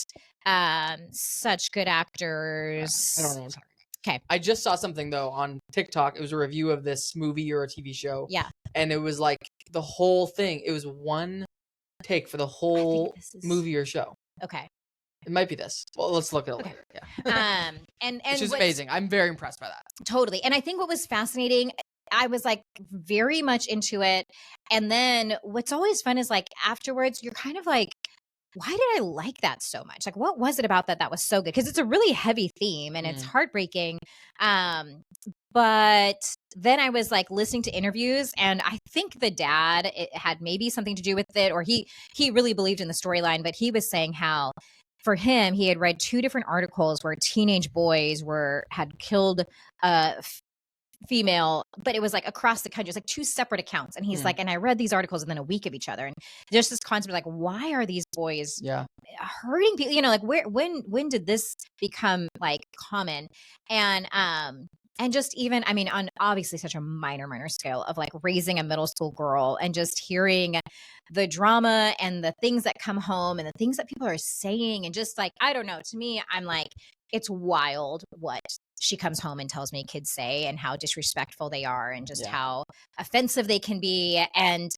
Speaker 2: Such good actors.
Speaker 1: I don't know what I'm talking.
Speaker 2: Okay.
Speaker 1: I just saw something though on TikTok. It was a review of this movie or a TV show.
Speaker 2: Yeah.
Speaker 1: And it was the whole thing. It was one take for the whole movie or show.
Speaker 2: Okay.
Speaker 1: It might be this. Well, let's look at it later. Yeah.
Speaker 2: And
Speaker 1: it's just amazing. I'm very impressed by that.
Speaker 2: Totally. And I think what was fascinating, I was very much into it. And then what's always fun is afterwards, you're kind of why did I like that so much? What was it about that was so good? Because it's a really heavy theme and it's heartbreaking. But then I was listening to interviews, and I think the dad, it had maybe something to do with it, or he really believed in the storyline, but he was saying how for him, he had read 2 different articles where teenage boys had killed female, but it was like across the country. It's like 2 separate accounts. And he's like, and I read these articles within a week of each other. And just this concept of like, why are these boys hurting people? You know, like when did this become like common? And just even, I mean, on obviously such a minor scale of like raising a middle school girl and just hearing the drama and the things that come home and the things that people are saying. And just like, I don't know, to me, I'm like, it's wild what she comes home and tells me kids say and how disrespectful they are and just how offensive they can be. And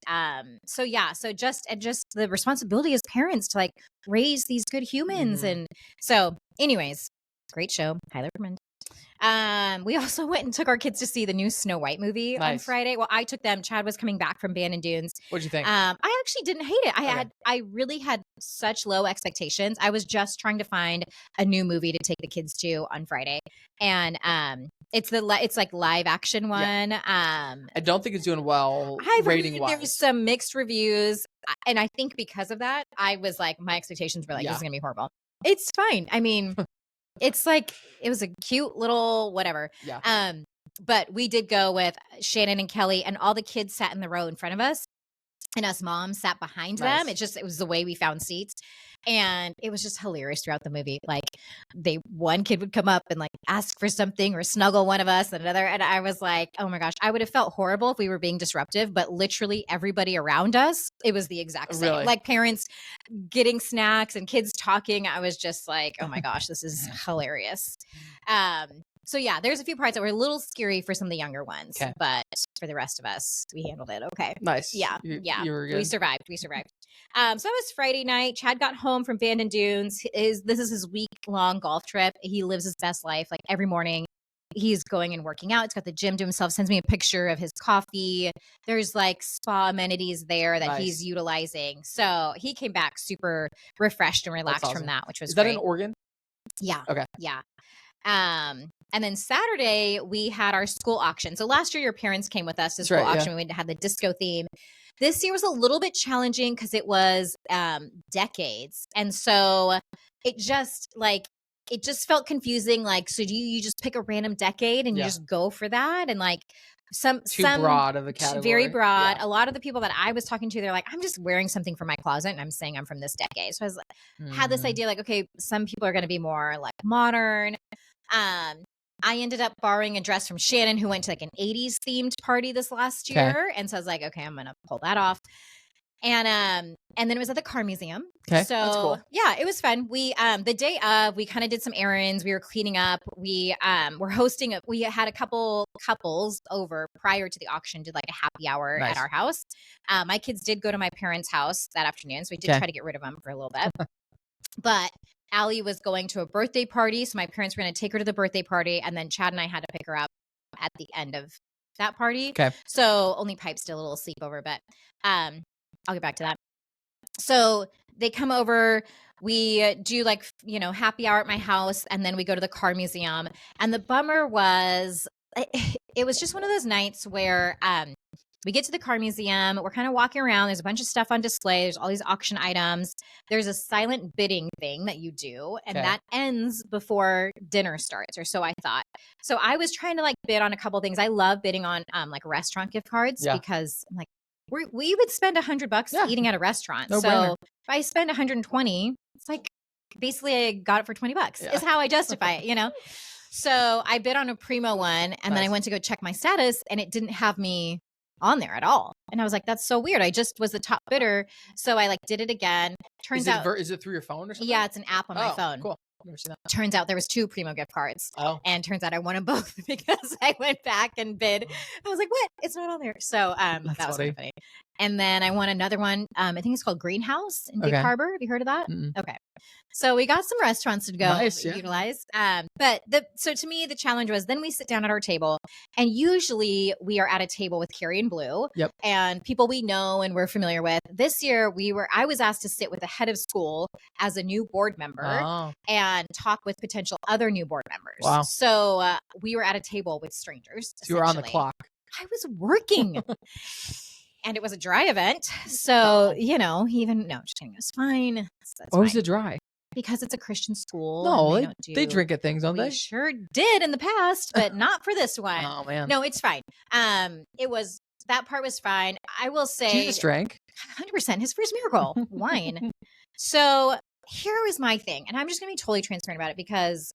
Speaker 2: so just the responsibility as parents to like raise these good humans. And so anyways, great show. Highly recommend. We also went and took our kids to see the new Snow White movie on Friday. Well, I took them. Chad was coming back from Bandon Dunes.
Speaker 1: What'd you think?
Speaker 2: I actually didn't hate it. I really had such low expectations. I was just trying to find a new movie to take the kids to on Friday. And it's like live action one. I
Speaker 1: don't think it's doing well rating wise.
Speaker 2: There's some mixed reviews. And I think because of that, I was like, my expectations were like, this is going to be horrible. It's fine. I mean, it's like, it was a cute little whatever.
Speaker 1: Yeah.
Speaker 2: But we did go with Shannon and Kelly, and all the kids sat in the row in front of us, and us moms sat behind them. It was the way we found seats. And it was just hilarious throughout the movie. Like one kid would come up and like ask for something or snuggle one of us and another. And I was like, oh my gosh, I would have felt horrible if we were being disruptive, but literally everybody around us, it was the exact same.
Speaker 1: Really?
Speaker 2: Like parents getting snacks and kids talking. I was just like, oh my gosh, this is hilarious. So yeah, there's a few parts that were a little scary for some of the younger ones, but for the rest of us, we handled it okay.
Speaker 1: Nice.
Speaker 2: Yeah.
Speaker 1: You were good.
Speaker 2: We survived. So that was Friday night. Chad got home from Bandon Dunes. This is his week-long golf trip. He lives his best life. Like every morning, he's going and working out. He's got the gym to himself. Sends me a picture of his coffee. There's like spa amenities there that he's utilizing. So he came back super refreshed and relaxed from that, which was great.
Speaker 1: Is that in Oregon?
Speaker 2: Yeah.
Speaker 1: Okay.
Speaker 2: Yeah. And then Saturday we had our school auction. So last year your parents came with us to school auction. We had the disco theme. This year was a little bit challenging because it was decades. And so it just felt confusing. Like, so do you just pick a random decade and you just go for that? And like some
Speaker 1: broad of a category.
Speaker 2: Very broad. Yeah. A lot of the people that I was talking to, they're like, I'm just wearing something from my closet and I'm saying I'm from this decade. So I was like, had this idea like, okay, some people are going to be more like modern. I ended up borrowing a dress from Shannon, who went to like an 80s themed party this last year. And so I was like, okay, I'm going to pull that off. And then it was at the car museum.
Speaker 1: Okay.
Speaker 2: So
Speaker 1: that's cool.
Speaker 2: Yeah, it was fun. We, the day of, we kind of did some errands. We were cleaning up. We, were hosting, we had a couple couples over prior to the auction, did like a happy hour at our house. My kids did go to my parents' house that afternoon. So we did try to get rid of them for a little bit, but Allie was going to a birthday party. So my parents were going to take her to the birthday party. And then Chad and I had to pick her up at the end of that party.
Speaker 1: Okay.
Speaker 2: So only Pipe's did a little sleepover, but I'll get back to that. So they come over. We do like, happy hour at my house. And then we go to the car museum. And the bummer was, it was just one of those nights where we get to the car museum. We're kind of walking around. There's a bunch of stuff on display. There's all these auction items. There's a silent bidding thing that you do. And that ends before dinner starts, or so I thought. So I was trying to like bid on a couple things. I love bidding on like restaurant gift cards because I'm like, we would spend $100 eating at a restaurant.
Speaker 1: No
Speaker 2: so
Speaker 1: brainer.
Speaker 2: If I spend 120, it's like basically I got it for $20 is how I justify it, So I bid on a Primo one, and then I went to go check my status, and it didn't have me on there at all. And I was like, that's so weird. I just was the top bidder. So I like did it again. Turns out,
Speaker 1: is it through your phone or something?
Speaker 2: Yeah, it's an app on my phone.
Speaker 1: Cool. Never seen that.
Speaker 2: Turns out there was 2 Primo gift cards.
Speaker 1: Oh.
Speaker 2: And turns out I won them both because I went back and bid. I was like, what? It's not on there. So that was kind of funny. And then I won another one. I think it's called Greenhouse in Big Harbor. Have you heard of that?
Speaker 1: Mm-mm.
Speaker 2: Okay. So we got some restaurants to go utilize. So to me, the challenge was then we sit down at our table, and usually we are at a table with Carrie and Blue and people we know and we're familiar with. This year I was asked to sit with the head of school as a new board member and talk with potential other new board members.
Speaker 1: Wow.
Speaker 2: So we were at a table with strangers.
Speaker 1: So you were on the clock.
Speaker 2: I was working. And it was a dry event. So, just kidding. It was fine.
Speaker 1: What was the dry?
Speaker 2: Because it's a Christian school.
Speaker 1: No, they drink at things, don't they?
Speaker 2: Sure did in the past, but not for this one.
Speaker 1: Oh man.
Speaker 2: No, it's fine. That part was fine. I will say
Speaker 1: Jesus drank
Speaker 2: 100% his first miracle wine. So here was my thing, and I'm just gonna be totally transparent about it because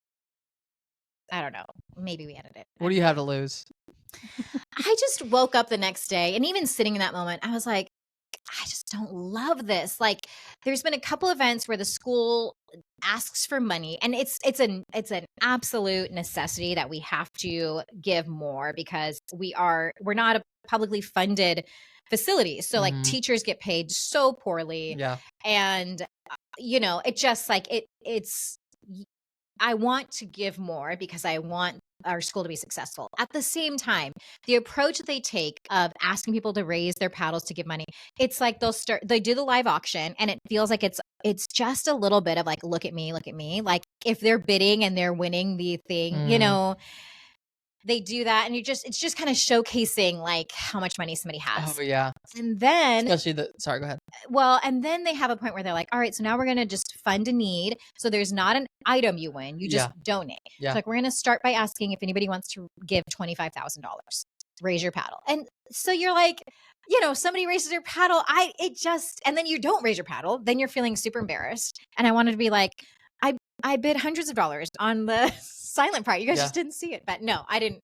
Speaker 2: I don't know. Maybe we edited it.
Speaker 1: What do you have to lose?
Speaker 2: I just woke up the next day, and even sitting in that moment, I was like, I just don't love this. Like, there's been a couple events where the school asks for money, and it's an absolute necessity that we have to give more because we're not a publicly funded facility. So like teachers get paid so poorly.
Speaker 1: Yeah.
Speaker 2: And it just like I want to give more because I want our school to be successful. At the same time, the approach that they take of asking people to raise their paddles to give money, it's like they do the live auction, and it feels like it's just a little bit of like, look at me. Like if they're bidding and they're winning the thing, they do that, and it's just kind of showcasing like how much money somebody has.
Speaker 1: Oh yeah.
Speaker 2: And then
Speaker 1: sorry, go ahead.
Speaker 2: Well, and then they have a point where they're like, all right, so now we're going to just fund a need. So there's not an item you win. You just donate.
Speaker 1: Yeah.
Speaker 2: So like, we're going to start by asking if anybody wants to give $25,000, raise your paddle. And so you're like, somebody raises their paddle. And then you don't raise your paddle. Then you're feeling super embarrassed. And I wanted to be like, I bid hundreds of dollars on the silent part. You guys just didn't see it. But no, I didn't.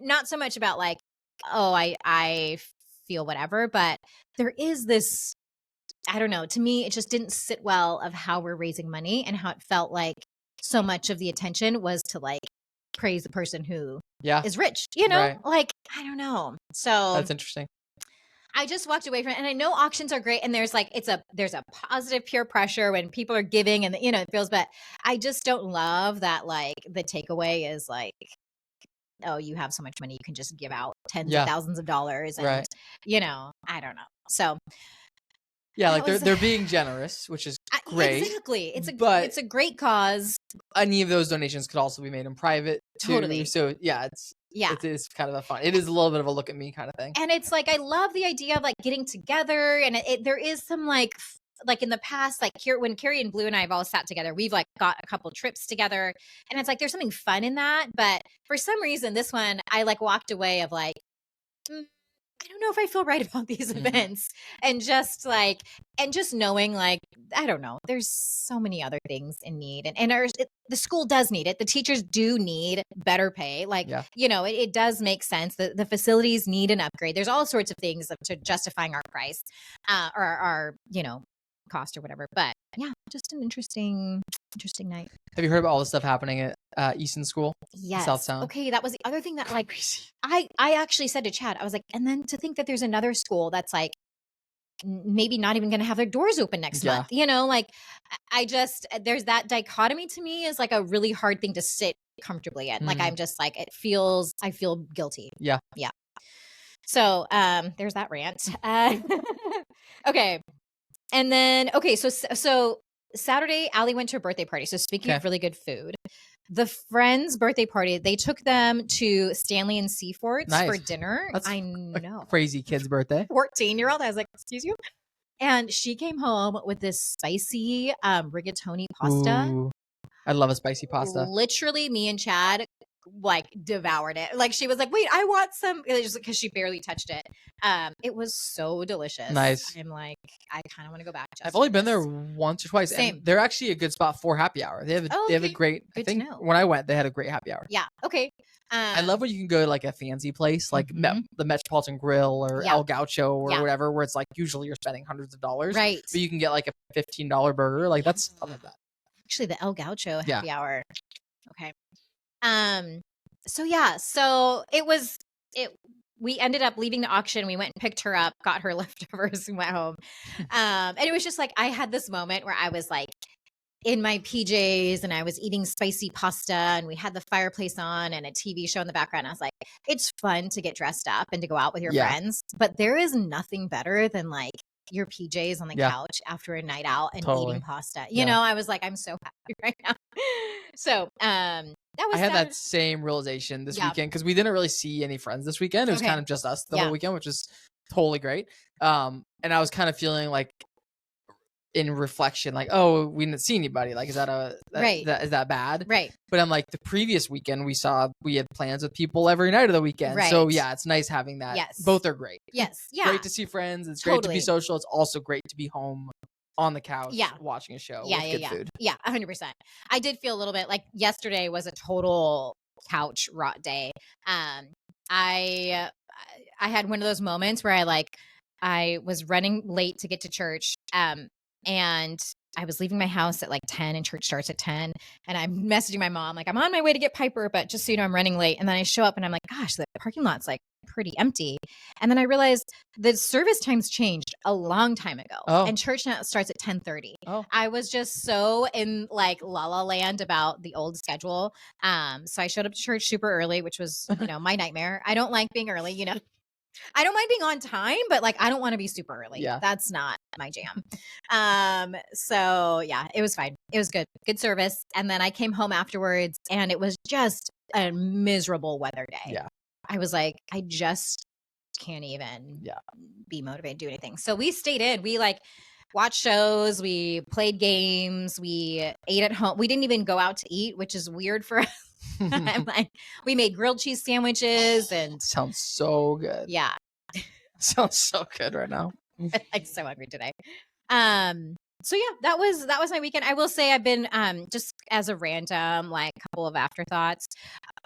Speaker 2: Not so much about like, I feel whatever, but there is this, I don't know, to me, it just didn't sit well of how we're raising money and how it felt like so much of the attention was to like praise the person who is rich,
Speaker 1: Right.
Speaker 2: Like, I don't know. So
Speaker 1: that's interesting.
Speaker 2: I just walked away from it, and I know auctions are great, and there's a positive peer pressure when people are giving, and it feels, but I just don't love that like the takeaway is like, oh, you have so much money, you can just give out tens of thousands of dollars, and I don't know. So
Speaker 1: yeah, like they're being generous, which is great.
Speaker 2: Exactly, it's a great cause.
Speaker 1: Any of those donations could also be made in private too.
Speaker 2: Totally.
Speaker 1: So it is kind of it is a little bit of a look at me kind of thing.
Speaker 2: And it's like, I love the idea of like getting together, and there is some like in the past, like when Carrie and Blue and I have all sat together, we've like got a couple trips together, and it's like there's something fun in that. But for some reason, this one I like walked away of like, I don't know if I feel right about these events, and just knowing like, I don't know, there's so many other things in need, and the school does need it. The teachers do need better pay. Like, it does make sense that the facilities need an upgrade. There's all sorts of things to justifying our price, or our, cost or whatever. But yeah, just an interesting night.
Speaker 1: Have you heard about all the stuff happening at Easton School?
Speaker 2: Yes.
Speaker 1: South Sound.
Speaker 2: Okay, that was the other thing that like I actually said to Chad, I was like, and then to think that there's another school that's like maybe not even going to have their doors open next month. Like there's that dichotomy to me is like a really hard thing to sit comfortably in. Like I'm just like, I feel guilty.
Speaker 1: Yeah.
Speaker 2: Yeah. So there's that rant. Okay. And then, so Saturday, Allie went to a birthday party. So speaking of really good food, the friend's birthday party, they took them to Stanley and Seafort's for dinner.
Speaker 1: That's
Speaker 2: I know.
Speaker 1: A crazy kid's birthday.
Speaker 2: 14-year-old. I was like, excuse you? And she came home with this spicy rigatoni pasta.
Speaker 1: Ooh, I love a spicy pasta.
Speaker 2: Literally, me and Chad like devoured it. Like she was like, wait, I want some, because she barely touched it. It was so delicious.
Speaker 1: Nice.
Speaker 2: I'm like, I kind of want to go back.
Speaker 1: I've only been there once or twice.
Speaker 2: Same.
Speaker 1: And they're actually a good spot for happy hour. They have a great, I think when I went, they had a great happy hour.
Speaker 2: Yeah. Okay.
Speaker 1: I love when you can go to like a fancy place like the Metropolitan Grill or El Gaucho or whatever, where it's like usually you're spending hundreds of dollars.
Speaker 2: Right.
Speaker 1: But you can get like a $15 burger. Like I love that.
Speaker 2: Actually, the El Gaucho happy hour. Okay. So we ended up leaving the auction. We went and picked her up, got her leftovers, and went home. And it was just like, I had this moment where I was like in my PJs and I was eating spicy pasta, and we had the fireplace on and a TV show in the background. I was like, it's fun to get dressed up and to go out with your friends, but there is nothing better than like your PJs on the couch after a night out and eating pasta. You know, I was like, I'm so happy right now. So, I had
Speaker 1: that same realization this weekend because we didn't really see any friends this weekend. It was kind of just us the whole weekend, which is totally great. And I was kind of feeling like in reflection, like, oh, we didn't see anybody. Like, is that bad?
Speaker 2: Right.
Speaker 1: But I'm like, the previous weekend we had plans with people every night of the weekend.
Speaker 2: Right.
Speaker 1: So yeah, it's nice having that.
Speaker 2: Yes.
Speaker 1: Both are great.
Speaker 2: Yes. Yeah.
Speaker 1: Great to see friends. It's great to be social. It's also great to be home on the couch watching a show with good food.
Speaker 2: Yeah, 100%. I did feel a little bit like yesterday was a total couch rot day. I had one of those moments where I was running late to get to church, and I was leaving my house at like 10 and church starts at 10. And I'm messaging my mom, like, I'm on my way to get Piper, but just so you know, I'm running late. And then I show up and I'm like, gosh, the parking lot's like pretty empty. And then I realized the service times changed a long time ago. And church now starts at 10:30. I was just so in like la la land about the old schedule. So I showed up to church super early, which was, my nightmare. I don't like being early, I don't mind being on time, but like, I don't want to be super early.
Speaker 1: Yeah.
Speaker 2: That's not my jam. So yeah, it was fine. It was good service. And then I came home afterwards and it was just a miserable weather day.
Speaker 1: Yeah.
Speaker 2: I was like, I just can't even be motivated to do anything. So we stayed in, we like watched shows, we played games, we ate at home. We didn't even go out to eat, which is weird for us. I'm like, we made grilled cheese sandwiches and
Speaker 1: sounds so good.
Speaker 2: Yeah.
Speaker 1: Sounds so good right now.
Speaker 2: I'm so hungry today. So yeah, that was my weekend. I will say I've been just as a random like couple of afterthoughts.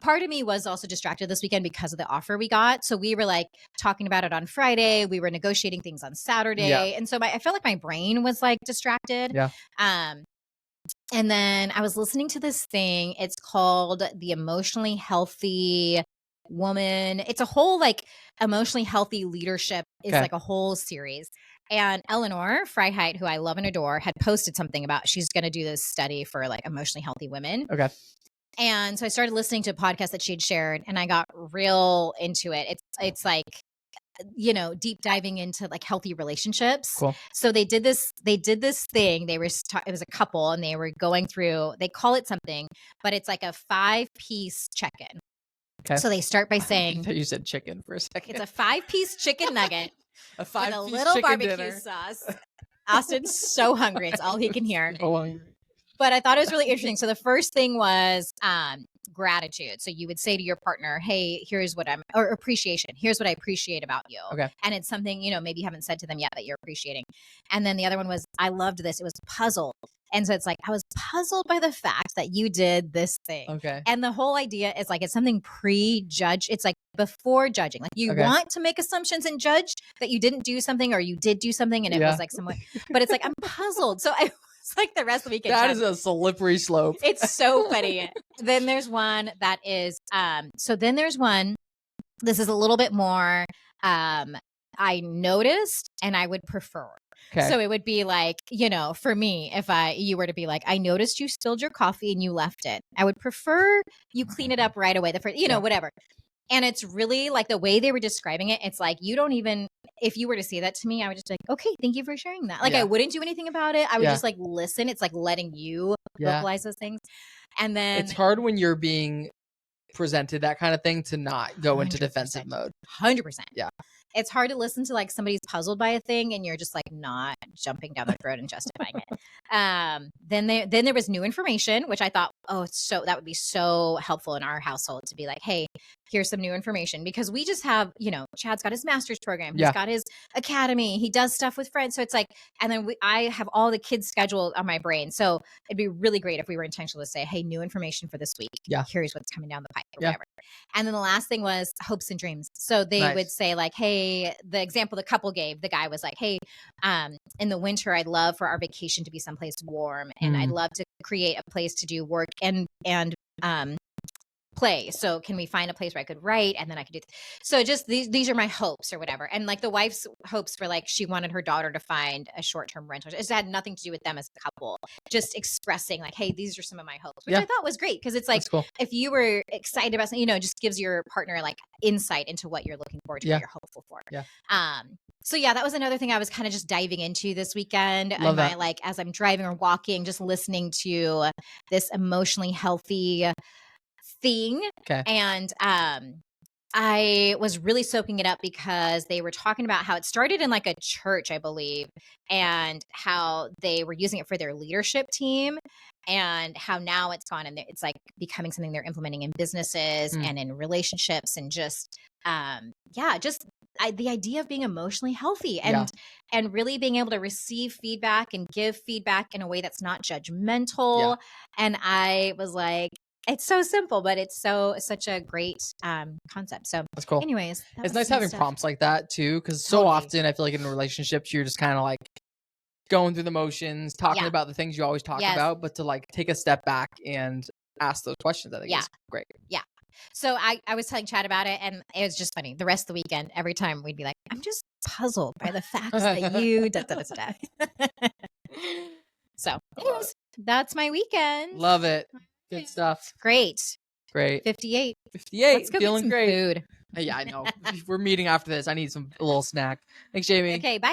Speaker 2: Part of me was also distracted this weekend because of the offer we got. So we were like talking about it on Friday. We were negotiating things on Saturday. And so I felt like my brain was like distracted.
Speaker 1: Yeah.
Speaker 2: And then I was listening to this thing. It's called The Emotionally Healthy Woman. It's a whole like emotionally healthy leadership is like a whole series. And Eleanor Freiheit, who I love and adore, had posted something about she's going to do this study for like emotionally healthy women.
Speaker 1: Okay.
Speaker 2: And so I started listening to a podcast that she had shared and I got real into it. It's like, deep diving into like healthy relationships.
Speaker 1: Cool.
Speaker 2: So they did this thing. It was a couple and they were going through, they call it something, but it's like a 5-piece check-in.
Speaker 1: Okay.
Speaker 2: So they start by saying,
Speaker 1: I thought you said chicken for a second.
Speaker 2: It's a 5-piece chicken nugget
Speaker 1: a 5-piece
Speaker 2: with a little barbecue
Speaker 1: dinner.
Speaker 2: sauce. Austin's so hungry. It's all he can hear.
Speaker 1: So hungry.
Speaker 2: But I thought it was really interesting. So the first thing was gratitude. So you would say to your partner, hey, or appreciation. Here's what I appreciate about you.
Speaker 1: Okay.
Speaker 2: And it's something, maybe you haven't said to them yet that you're appreciating. And then the other one was, I loved this. It was puzzle. And so it's like, I was puzzled by the fact that you did this thing.
Speaker 1: Okay.
Speaker 2: And the whole idea is like, it's something pre-judge. It's like before judging. Like you want to make assumptions and judge that you didn't do something or you did do something and it was like somewhat, but it's like, I'm puzzled. So it's like the rest of the weekend.
Speaker 1: That is a slippery slope.
Speaker 2: It's so funny. Then there's one that is, this is a little bit more, I noticed and I would prefer.
Speaker 1: Okay.
Speaker 2: So it would be like, for me, if you were to be like, I noticed you spilled your coffee and you left it. I would prefer you clean it up right away. Whatever. And it's really like the way they were describing it. It's like, you don't even, if you were to say that to me, I would just be like, okay, thank you for sharing that. Like I wouldn't do anything about it. I would just like listen. It's like letting you vocalize those things. And then
Speaker 1: it's hard when you're being presented that kind of thing to not go into defensive mode.
Speaker 2: 100%.
Speaker 1: Yeah.
Speaker 2: It's hard to listen to like somebody's puzzled by a thing and you're just like not jumping down their throat and justifying it. Then there was new information, which I thought, that would be so helpful in our household to be like, hey, here's some new information because we just have, Chad's got his master's program. He's got his academy. He does stuff with friends. So it's like, and then I have all the kids scheduled on my brain. So it'd be really great if we were intentional to say, hey, new information for this week.
Speaker 1: Yeah.
Speaker 2: Here's what's coming down the pipe or whatever. And then the last thing was hopes and dreams. So they would say like, hey, the example the couple gave, the guy was like, hey, in the winter, I'd love for our vacation to be someplace warm and I'd love to create a place to do work and play. So can we find a place where I could write and then I could do so just these are my hopes or whatever. And like the wife's hopes for like she wanted her daughter to find a short-term rental. It had nothing to do with them as a couple, just expressing like, hey, these are some of my hopes, which I thought was great because it's like
Speaker 1: cool.
Speaker 2: If you were excited about something, just gives your partner like insight into what you're looking forward to, what you're hopeful for.
Speaker 1: Yeah.
Speaker 2: So yeah, that was another thing I was kind of just diving into this weekend.
Speaker 1: Love that.
Speaker 2: Like as I'm driving or walking, just listening to this emotionally healthy thing.
Speaker 1: Okay.
Speaker 2: And I was really soaking it up because they were talking about how it started in like a church, I believe, and how they were using it for their leadership team, and how now it's gone and it's like becoming something they're implementing in businesses and in relationships, and just the idea of being emotionally healthy and really being able to receive feedback and give feedback in a way that's not judgmental. And I was like, it's so simple, but it's such a great concept. So
Speaker 1: that's cool.
Speaker 2: Anyways,
Speaker 1: it's nice having prompts like that too, because so often I feel like in relationships you're just kind of like going through the motions, talking about the things you always talk about, but to like take a step back and ask those questions, I think is great.
Speaker 2: Yeah. So I was telling Chad about it, and it was just funny. The rest of the weekend, every time we'd be like, I'm just puzzled by the facts that you So anyways, that's my weekend.
Speaker 1: Love it. Good stuff.
Speaker 2: Great.
Speaker 1: 58.
Speaker 2: Let's go
Speaker 1: feeling
Speaker 2: get some
Speaker 1: great.
Speaker 2: food.
Speaker 1: Yeah, I know. We're meeting after this. I need a little snack. Thanks, Jamie.
Speaker 2: Okay, bye.